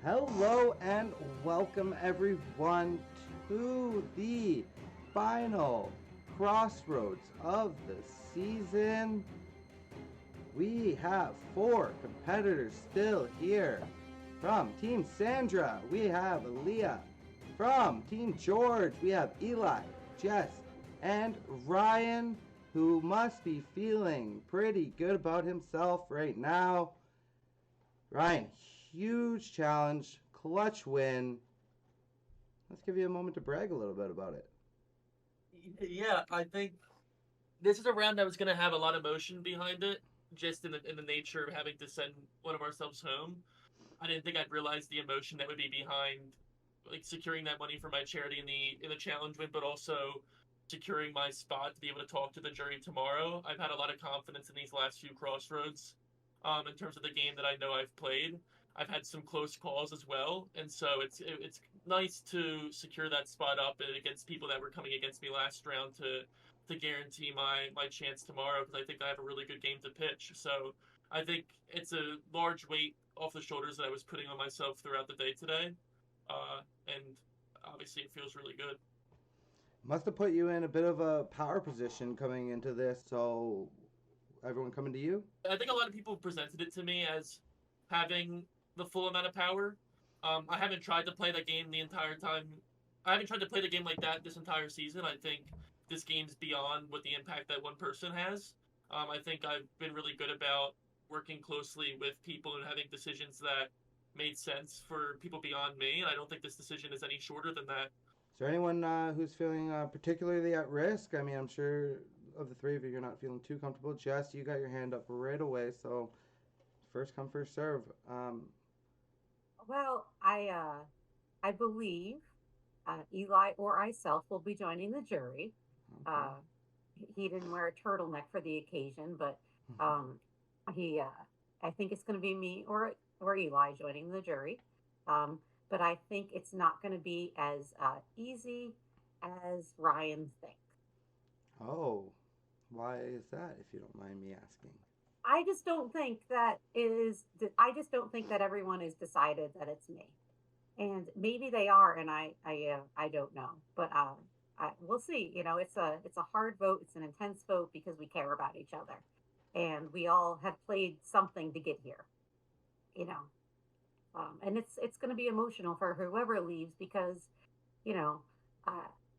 Hello and welcome everyone to the final crossroads of the season. We have 4 competitors still here. From Team Sandra, we have Aaliyah. From Team George, we have Eli, Jess, and Ryan, who must be feeling pretty good about himself right now. Ryan, huge challenge, clutch win. Let's give you a moment to brag a little bit about it. Yeah, I think this is a round that was going to have a lot of emotion behind it, just in the nature of having to send one of ourselves home. I didn't think I'd realize the emotion that would be behind, like, securing that money for my charity in the challenge win, but also securing my spot to be able to talk to the jury tomorrow. I've had a lot of confidence in these last few crossroads, in terms of the game that I know I've played. I've had some close calls as well, and so it's nice to secure that spot up against people that were coming against me last round to guarantee my chance tomorrow, because I think I have a really good game to pitch. So I think it's a large weight off the shoulders that I was putting on myself throughout the day today, and obviously it feels really good. Must have put you in a bit of a power position coming into this. So, everyone coming to you? I think a lot of people presented it to me as having the full amount of power. I haven't tried to play the game the entire time. I haven't tried to play the game like that this entire season. I think this game's beyond what the impact that one person has. I think I've been really good about working closely with people and having decisions that made sense for people beyond me, and I don't think this decision is any shorter than that. Is there anyone who's feeling particularly at risk? I mean, I'm sure of the three of you, you're not feeling too comfortable. Jess, you got your hand up right away, so first come, first serve. Well, I believe Eli or myself will be joining the jury. Okay. He didn't wear a turtleneck for the occasion, but I think it's going to be me or Eli joining the jury. But I think it's not going to be as easy as Ryan thinks. Oh, why is that, if you don't mind me asking? I just don't think that I just don't think that everyone has decided that it's me, and maybe they are, and I don't know, but we'll see. You know, it's a hard vote. It's an intense vote because we care about each other, and we all have played something to get here. You know, and it's going to be emotional for whoever leaves because, you know,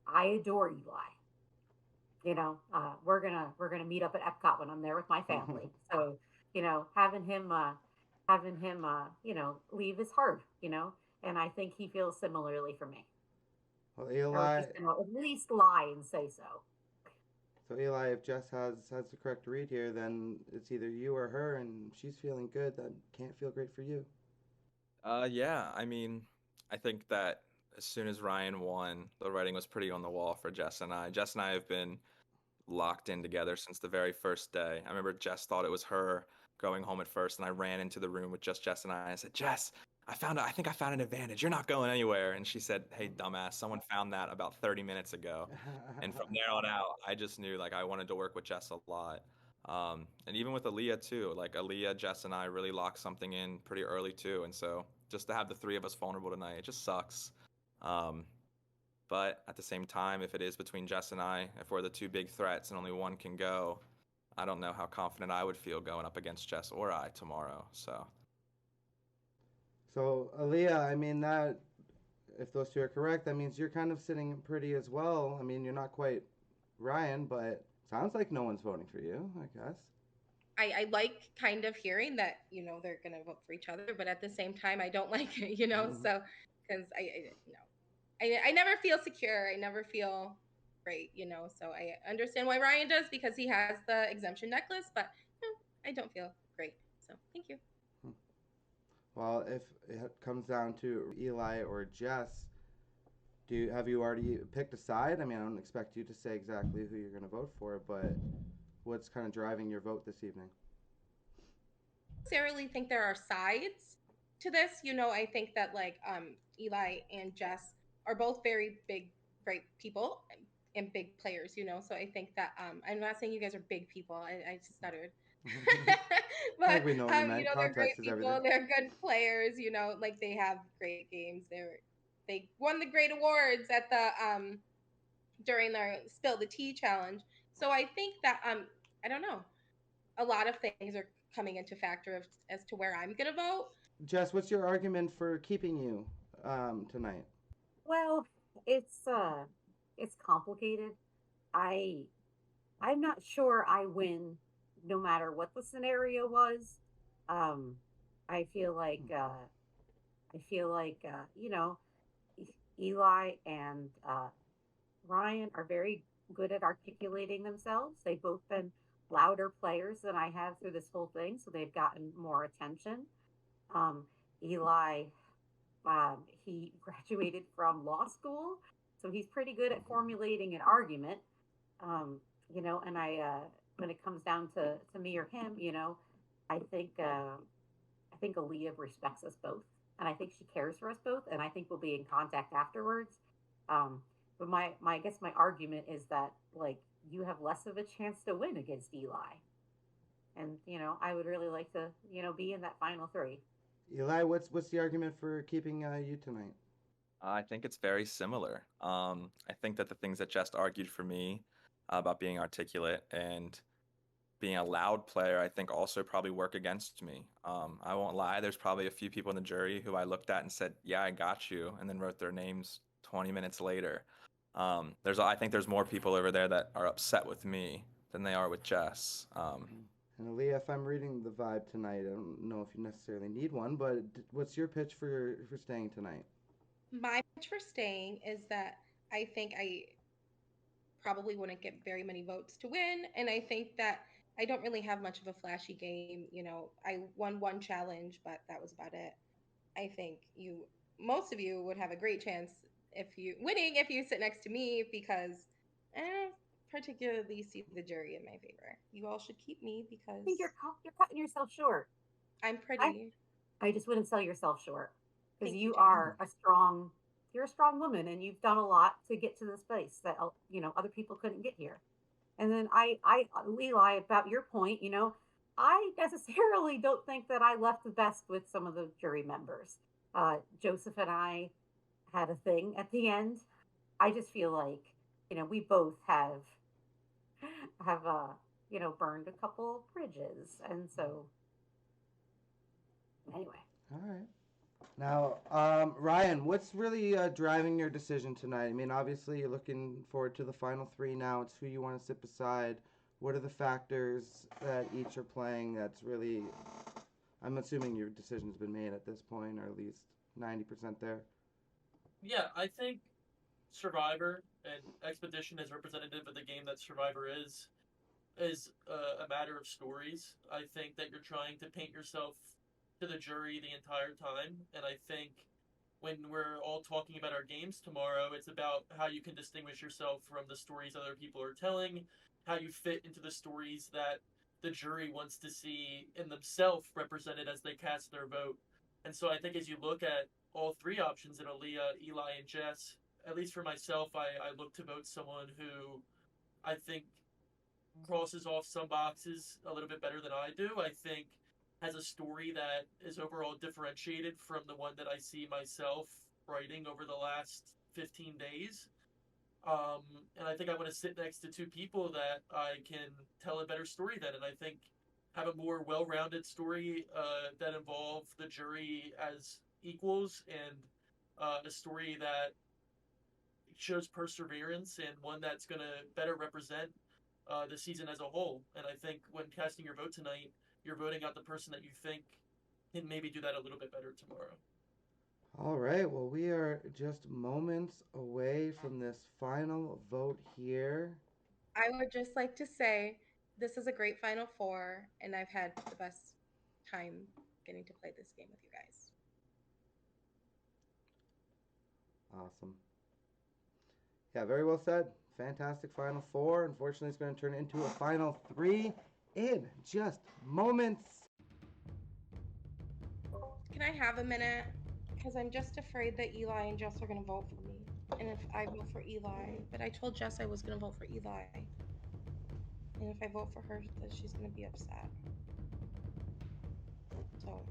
I adore Eli. You know, we're gonna meet up at Epcot when I'm there with my family. So, you know, having him, you know, leave is hard. You know, and I think he feels similarly for me. Well, Or Eli, he's gonna at least lie and say so. so Eli, if Jess has the correct read here, then it's either you or her, and she's feeling good. That can't feel great for you. Yeah, I mean, I think that as soon as Ryan won, the writing was pretty on the wall for Jess and I. Jess and I have been locked in together since the very first day. I remember Jess thought it was her going home at first, and I ran into the room with just Jess and I said, Jess, I think I found an advantage. You're not going anywhere. And she said, hey, dumbass, someone found that about 30 minutes ago. And from there on out, I just knew like I wanted to work with Jess a lot. And even with Aaliyah too, like Aaliyah, Jess, and I really locked something in pretty early too. And so just to have the three of us vulnerable tonight, it just sucks. But at the same time, if it is between Jess and I, if we're the two big threats and only one can go, I don't know how confident I would feel going up against Jess or I tomorrow. So Aaliyah, I mean that if those two are correct, that means you're kind of sitting pretty as well. I mean, you're not quite Ryan, but sounds like no one's voting for you, I guess. I like kind of hearing that, you know, they're gonna vote for each other, but at the same time, I don't like it, you know. So because I never feel secure. I never feel great, you know. So I understand why Ryan does because he has the exemption necklace, but I don't feel great. So thank you. Well, if it comes down to Eli or Jess, have you already picked a side? I mean, I don't expect you to say exactly who you're going to vote for, but what's kind of driving your vote this evening? I don't necessarily think there are sides to this. You know, I think that like Eli and Jess are both very big, great people and big players, you know. So I think that I'm not saying you guys are big people. I stuttered. I But think we know what you meant. you know, they're great Context is people. everything. They're good players. You know, like they have great games. They won the great awards at the during their Spill the Tea challenge. So I think that I don't know, a lot of things are coming into factor as to where I'm gonna vote. Jess, what's your argument for keeping you tonight? Well, it's complicated. I'm not sure I win no matter what the scenario was. Um, I feel like you know, Eli and Ryan are very good at articulating themselves. They've both been louder players than I have through this whole thing, so they've gotten more attention. Um, Eli, he graduated from law school, so he's pretty good at formulating an argument. You know, and when it comes down to me or him, you know, I think Aaliyah respects us both, and I think she cares for us both, and I think we'll be in contact afterwards. But my I guess my argument is that like you have less of a chance to win against Eli, and you know I would really like to be in that final three. Eli, what's the argument for keeping you tonight? I think it's very similar. I think that the things that Jess argued for me about being articulate and being a loud player, I think also probably work against me. I won't lie, there's probably a few people in the jury who I looked at and said, yeah, I got you, and then wrote their names 20 minutes later. I think there's more people over there that are upset with me than they are with Jess. And Aaliyah, if I'm reading the vibe tonight, I don't know if you necessarily need one, but what's your pitch for staying tonight? My pitch for staying is that I think I probably wouldn't get very many votes to win, and I think that I don't really have much of a flashy game. You know, I won one challenge, but that was about it. I think most of you would have a great chance if you sit next to me because I don't particularly see the jury in my favor. You all should keep me because I think you're cutting yourself short. I'm pretty. I just wouldn't sell yourself short because Thank you you, are you're a strong woman and you've done a lot to get to this place that other people couldn't get here. And then Eli, about your point, I necessarily don't think that I left the best with some of the jury members. Joseph and I had a thing at the end. I just feel like we both have burned a couple bridges, and so anyway. All right. Now, Ryan, what's really driving your decision tonight? I mean, obviously, you're looking forward to the final three now. It's who you want to sit beside. What are the factors that each are playing that's really... I'm assuming your decision's been made at this point, or at least 90% there. Yeah, I think Survivor and Expedition as representative of the game that Survivor is a matter of stories. I think that you're trying to paint yourself to the jury the entire time, and I think when we're all talking about our games tomorrow, it's about how you can distinguish yourself from the stories other people are telling, how you fit into the stories that the jury wants to see in themselves represented as they cast their vote. And so I think as you look at all three options in Aaliyah, Eli, and Jess, at least for myself, I look to vote someone who I think crosses off some boxes a little bit better than I do. I think has a story that is overall differentiated from the one that I see myself writing over the last 15 days. And I think I want to sit next to two people that I can tell a better story than, and I think have a more well-rounded story that involve the jury as equals, and a story that shows perseverance, and one that's going to better represent the season as a whole. And I think when casting your vote tonight, you're voting out the person that you think can maybe do that a little bit better tomorrow. All right, well, we are just moments away from this final vote here. I would just like to say this is a great Final Four, and I've had the best time getting to play this game with you guys. Awesome. Yeah, very well said. Fantastic Final Four. Unfortunately, it's going to turn into a Final Three in just moments. Can I have a minute? Because I'm just afraid that Eli and Jess are going to vote for me. And if I vote for Eli, but I told Jess I was going to vote for Eli. And if I vote for her, then she's going to be upset. So,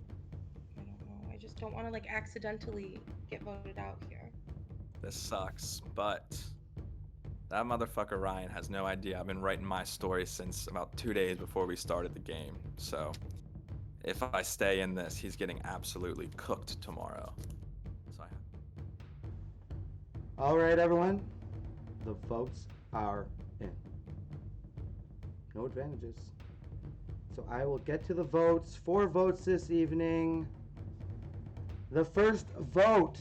I don't know. I just don't want to, accidentally get voted out here. This sucks, but that motherfucker Ryan has no idea. I've been writing my story since about 2 days before we started the game. So, if I stay in this, he's getting absolutely cooked tomorrow. So All right, everyone. The votes are in. No advantages. So I will get to the votes. 4 votes this evening. The first vote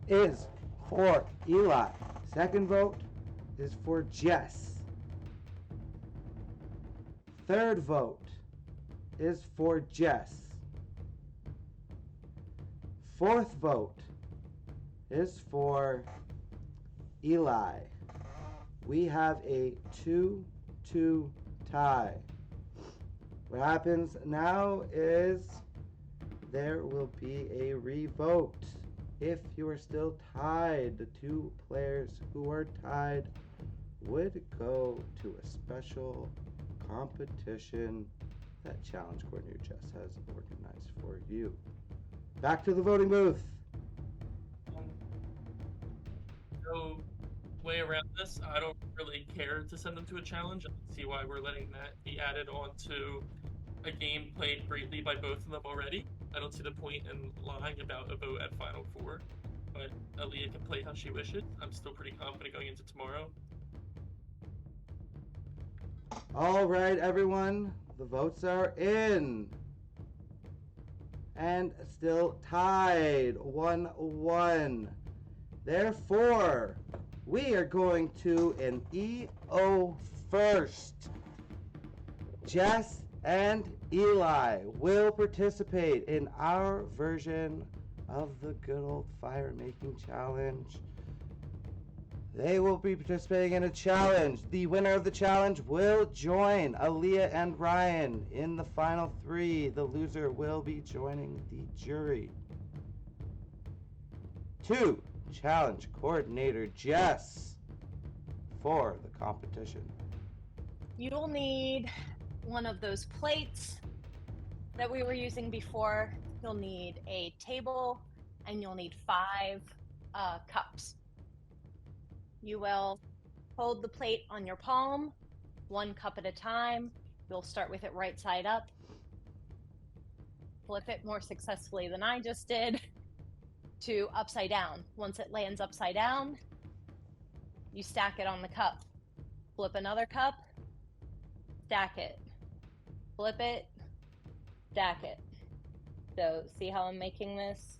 is for Eli. Second vote is for Jess. Third vote is for Jess. Fourth vote is for Eli. We have a 2-2 tie. What happens now is there will be a revote. If you are still tied, the 2 players who are tied would go to a special competition that challenge coordinator Jess has organized for you. Back to the voting booth. no way around this. I don't really care to send them to a challenge. I don't see why we're letting that be added on to a game played greatly by both of them already. I don't see the point in lying about a vote at Final Four, but Aaliyah can play how she wishes. I'm still pretty confident going into tomorrow. All right, everyone, the votes are in. And still tied 1-1. Therefore, we are going to an EO first. Jess and Eli will participate in our version of the good old fire making challenge. They will be participating in a challenge. The winner of the challenge will join Aaliyah and Ryan in the final 3. The loser will be joining the jury. 2. Challenge coordinator Jess for the competition. You'll need one of those plates that we were using before. You'll need a table, and you'll need 5 cups. You will hold the plate on your palm, 1 cup at a time. You'll start with it right side up. Flip it more successfully than I just did to upside down. Once it lands upside down, you stack it on the cup. Flip another cup, stack it. Flip it, stack it. So see how I'm making this?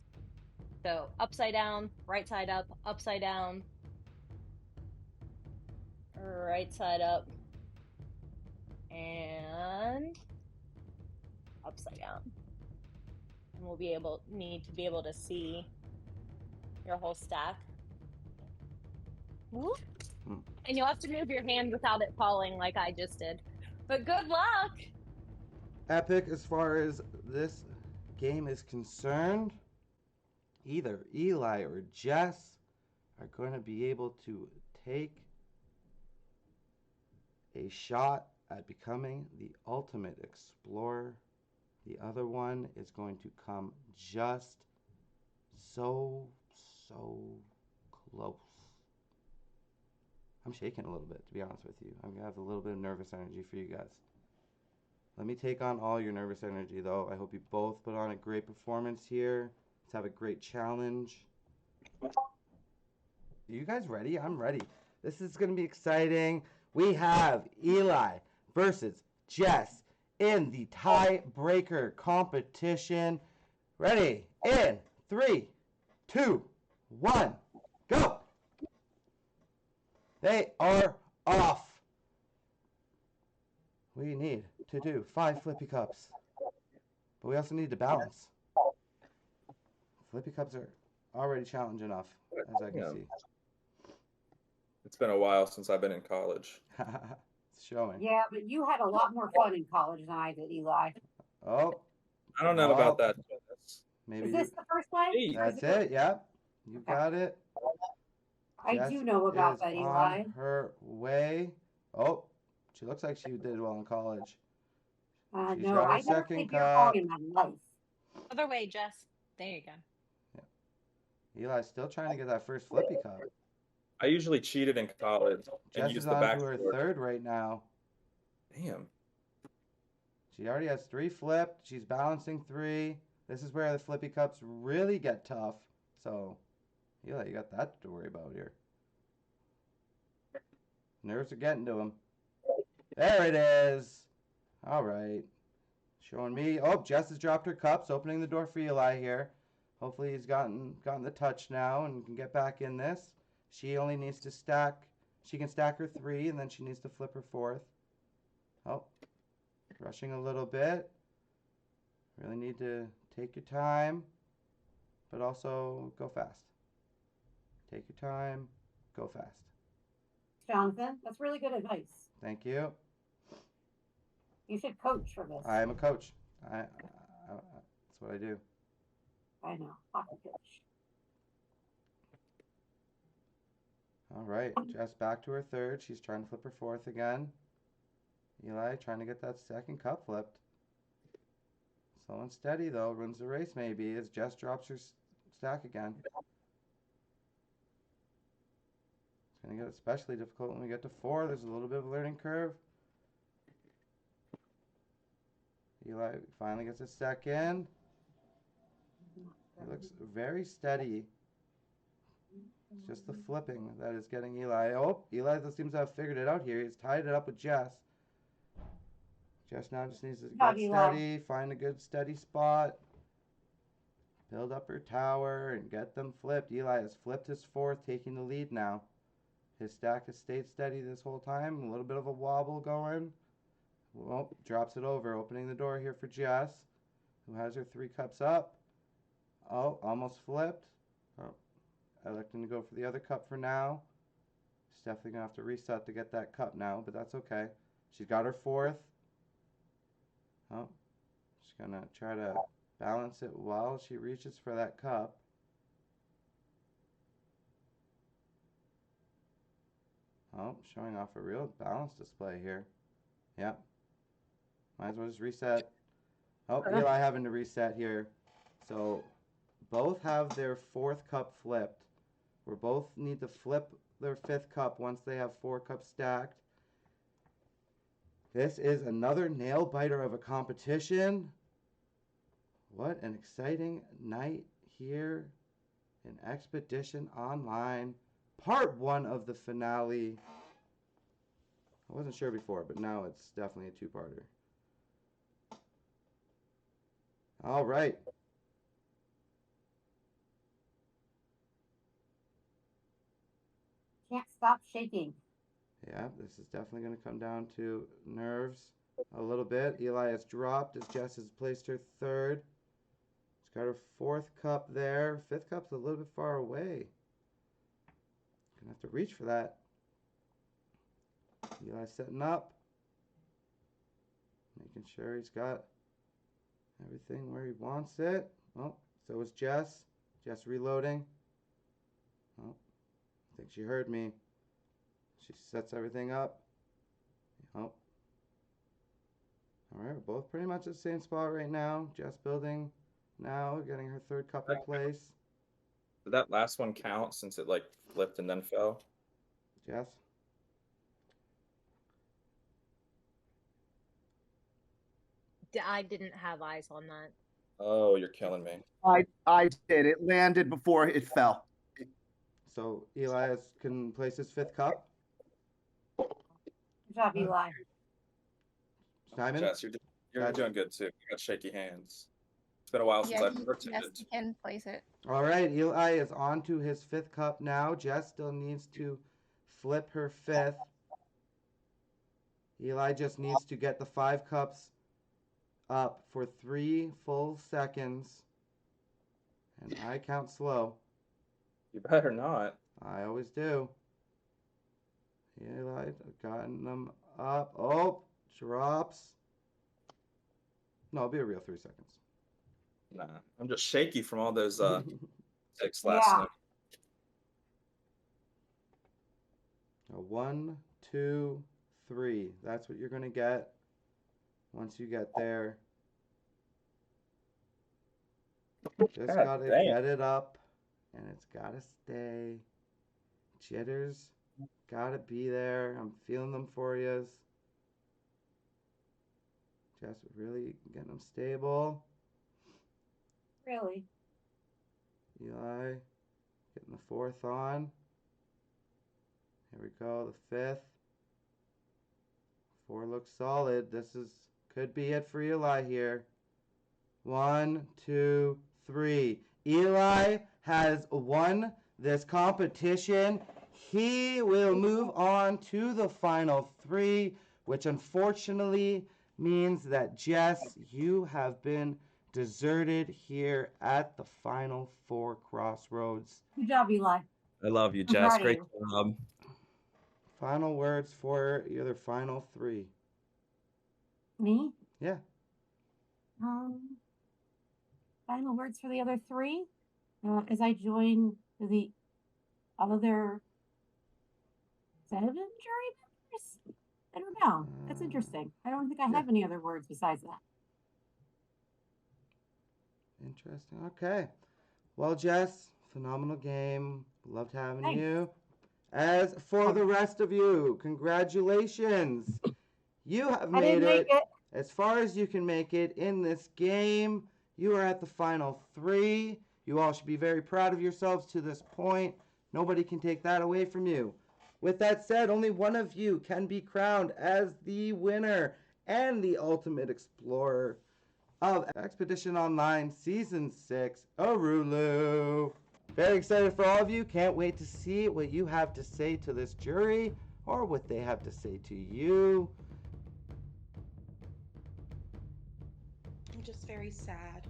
So upside down, right side up, upside down, right side up, and upside down. And we'll need to be able to see your whole stack. Whoop. And you'll have to move your hand without it falling like I just did. But good luck! Epic as far as this game is concerned. Either Eli or Jess are going to be able to take a shot at becoming the ultimate explorer. The other one is going to come just so close. I'm shaking a little bit, to be honest with you. I'm going to have a little bit of nervous energy for you guys. Let me take on all your nervous energy, though. I hope you both put on a great performance here. Let's have a great challenge. Are you guys ready? I'm ready. This is going to be exciting. We have Eli versus Jess in the tiebreaker competition. Ready? In 3, 2, 1, go! They are off. We need to do 5 flippy cups. But we also need to balance. Flippy cups are already challenge enough, as I can see. It's been a while since I've been in college. It's showing. Yeah, but you had a lot more fun in college than I did, Eli. Oh. I don't know about that. Maybe Is this the first one? That's it, yep. You got it. I Jess do know about that, Eli. on her way. Oh, she looks like she did well in college. She's no, got her I never second played beer cup. pong in my life. Other way, Jess. There you go. Eli's still trying to get that first flippy cup. I usually cheated in college and Jess used is the on back to her door. 3rd right now. Damn. She already has 3 flipped. She's balancing 3. This is where the flippy cups really get tough. So, Eli, you got that to worry about here. Nerves are getting to him. There it is. All right. Showing me. Oh, Jess has dropped her cups, opening the door for Eli here. Hopefully he's gotten the touch now and can get back in this. She only needs to stack. She can stack her 3, and then she needs to flip her 4th. Oh, rushing a little bit. Really need to take your time, but also go fast. Take your time, go fast. Jonathan, that's really good advice. Thank you. You should coach for this. I am a coach. That's what I do. I know. Hockey coach. All right, Jess back to her 3rd. She's trying to flip her 4th again. Eli trying to get that 2nd cup flipped. Slow and steady, though. Runs the race, maybe, as Jess drops her stack again. gonna get especially difficult when we get to 4. There's a little bit of a learning curve. Eli finally gets a second. It looks very steady. It's just the flipping that is getting Eli. Oh, Eli seems to have figured it out here. He's tied it up with Jess. Jess now just needs to get steady, find a good steady spot, build up her tower, and get them flipped. Eli has flipped his 4th, taking the lead now. His stack has stayed steady this whole time. A little bit of a wobble going. Well, drops it over, opening the door here for Jess, who has her 3 cups up. Oh, almost flipped. Oh, electing to go for the other cup for now. She's definitely going to have to reset to get that cup now, but that's okay. She's got her 4th. Oh, she's going to try to balance it while she reaches for that cup. Oh, showing off a real balance display here. Yep. Might as well just reset. Oh, Eli having to reset here. So both have their 4th cup flipped. We both need to flip their 5th cup once they have 4 cups stacked. This is another nail biter of a competition. What an exciting night here in Expedition Online. Part 1 of the finale. I wasn't sure before, but now it's definitely a 2-parter. All right. Can't stop shaking. Yeah, this is definitely going to come down to nerves a little bit. Eli has dropped as Jess has placed her 3rd. She's got her 4th cup there. 5th cup's a little bit far away. Gonna have to reach for that. Eli setting up. Making sure he's got everything where he wants it. Oh, so is Jess. Jess reloading. Oh, I think she heard me. She sets everything up. Oh. Alright, we're both pretty much at the same spot right now. Jess building now, getting her 3rd cup in place. Did that last one count since it like flipped and then fell? Jess? I didn't have eyes on that. Oh, you're killing me. I did. It landed before it fell. So Eli can place his 5th cup. Good job, Eli. Simon? Jess, you're doing good too. You got shaky hands. It's been a while since I've pretended. Yes, he can place it. All right, Eli is on to his 5th cup now. Jess still needs to flip her 5th. Eli just needs to get the 5 cups up for 3 full seconds. And I count slow. You better not. I always do. Eli, I've gotten them up. Oh, drops. No, it'll be a real 3 seconds. Nah, I'm just shaky from all those 6 last Yeah. night. A 1, 2, 3. That's what you're going to get once you get there. Just God got to damn. get it up, and it's got to stay. Jitters got to be there. I'm feeling them for you. Just really getting them stable. Really? Eli getting the 4th on. Here we go, the 5th. 4 looks solid. This could be it for Eli here. 1, 2, 3. Eli has won this competition. He will move on to the final 3, which unfortunately means that Jess, you have been deserted here at the final 4 crossroads. Good job, Eli. I love you, I'm Jess. proud of Great you. job. Final words for your other final 3. Me? Yeah. Final words for the other 3. As I join the other 7 jury members. I don't know. That's interesting. I don't think I have any other words besides that. Interesting. Okay. Well, Jess, phenomenal game. Loved having Thanks. you. As for the rest of you, congratulations. You have I made didn't make it. as far as you can make it in this game. You are at the final 3. You all should be very proud of yourselves to this point. Nobody can take that away from you. With that said, only one of you can be crowned as the winner and the ultimate explorer of Expedition Online Season 6, Uluru. Very excited for all of you. Can't wait to see what you have to say to this jury or what they have to say to you. I'm just very sad.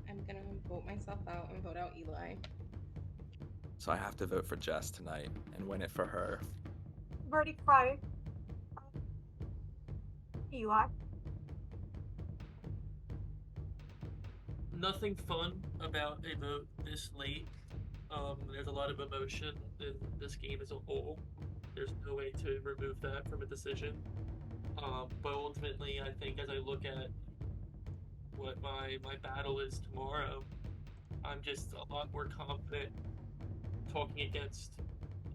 I'm gonna vote myself out and vote out Eli. So I have to vote for Jess tonight and win it for her. I've already cried. Eli. Nothing fun about a vote this late. There's a lot of emotion in this game as a whole. There's no way to remove that from a decision. But ultimately, I think as I look at what my battle is tomorrow, I'm just a lot more confident talking against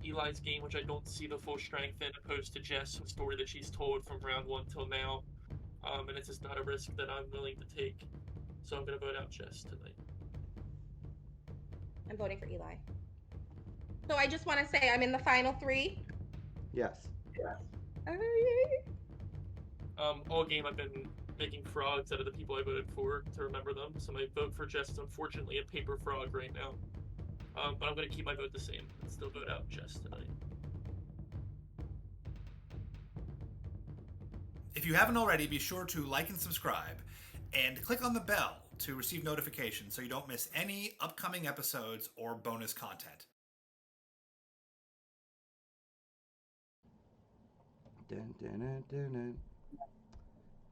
Eli's game, which I don't see the full strength in, opposed to Jess' story that she's told from round 1 till now. And it's just not a risk that I'm willing to take. So I'm going to vote out Jess tonight. I'm voting for Eli. So I just want to say I'm in the final 3. Yes. All game I've been making frogs out of the people I voted for to remember them. So my vote for Jess is unfortunately a paper frog right now. But I'm going to keep my vote the same and still vote out Jess tonight. If you haven't already, be sure to like and subscribe and click on the bell to receive notifications so you don't miss any upcoming episodes or bonus content. Dun, dun, dun, dun, dun.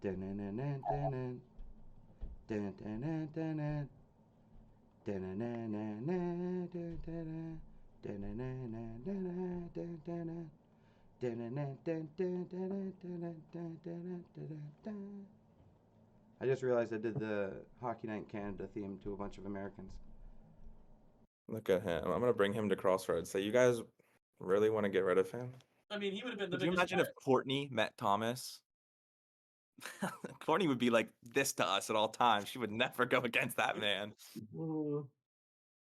Dun, dun, dun, dun, dun, dun. Dun, dun, dun, dun, dun. Dun, dun, dun, dun, dun, dun, dun, dun. Dun, dun, dun, dun, dun, dun, dun, dun. Dun, dun, dun, dun, dun, dun, dun, dun, dun, dun, dun, dun. I just realized I did the Hockey Night in Canada theme to a bunch of Americans. Look at him. I'm gonna bring him to Crossroads. So you guys really want to get rid of him? I mean, he would have been the Could you biggest imagine if Courtney met Thomas? Courtney would be like this to us at all times. She would never go against that man.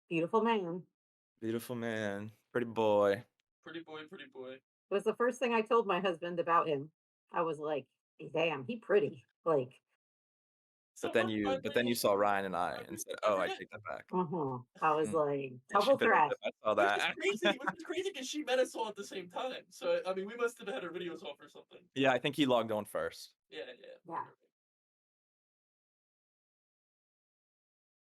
Beautiful man. Beautiful man. Pretty boy. Pretty boy, pretty boy. It was the first thing I told my husband about him. I was like, damn, he pretty. Like, But then you saw Ryan and I and said, "Oh, I take that back." I was like, I double trash. saw that. Which is crazy because she met us all at the same time. So, I mean, we must have had our videos off or something. Yeah, I think he logged on first. Yeah. Yeah.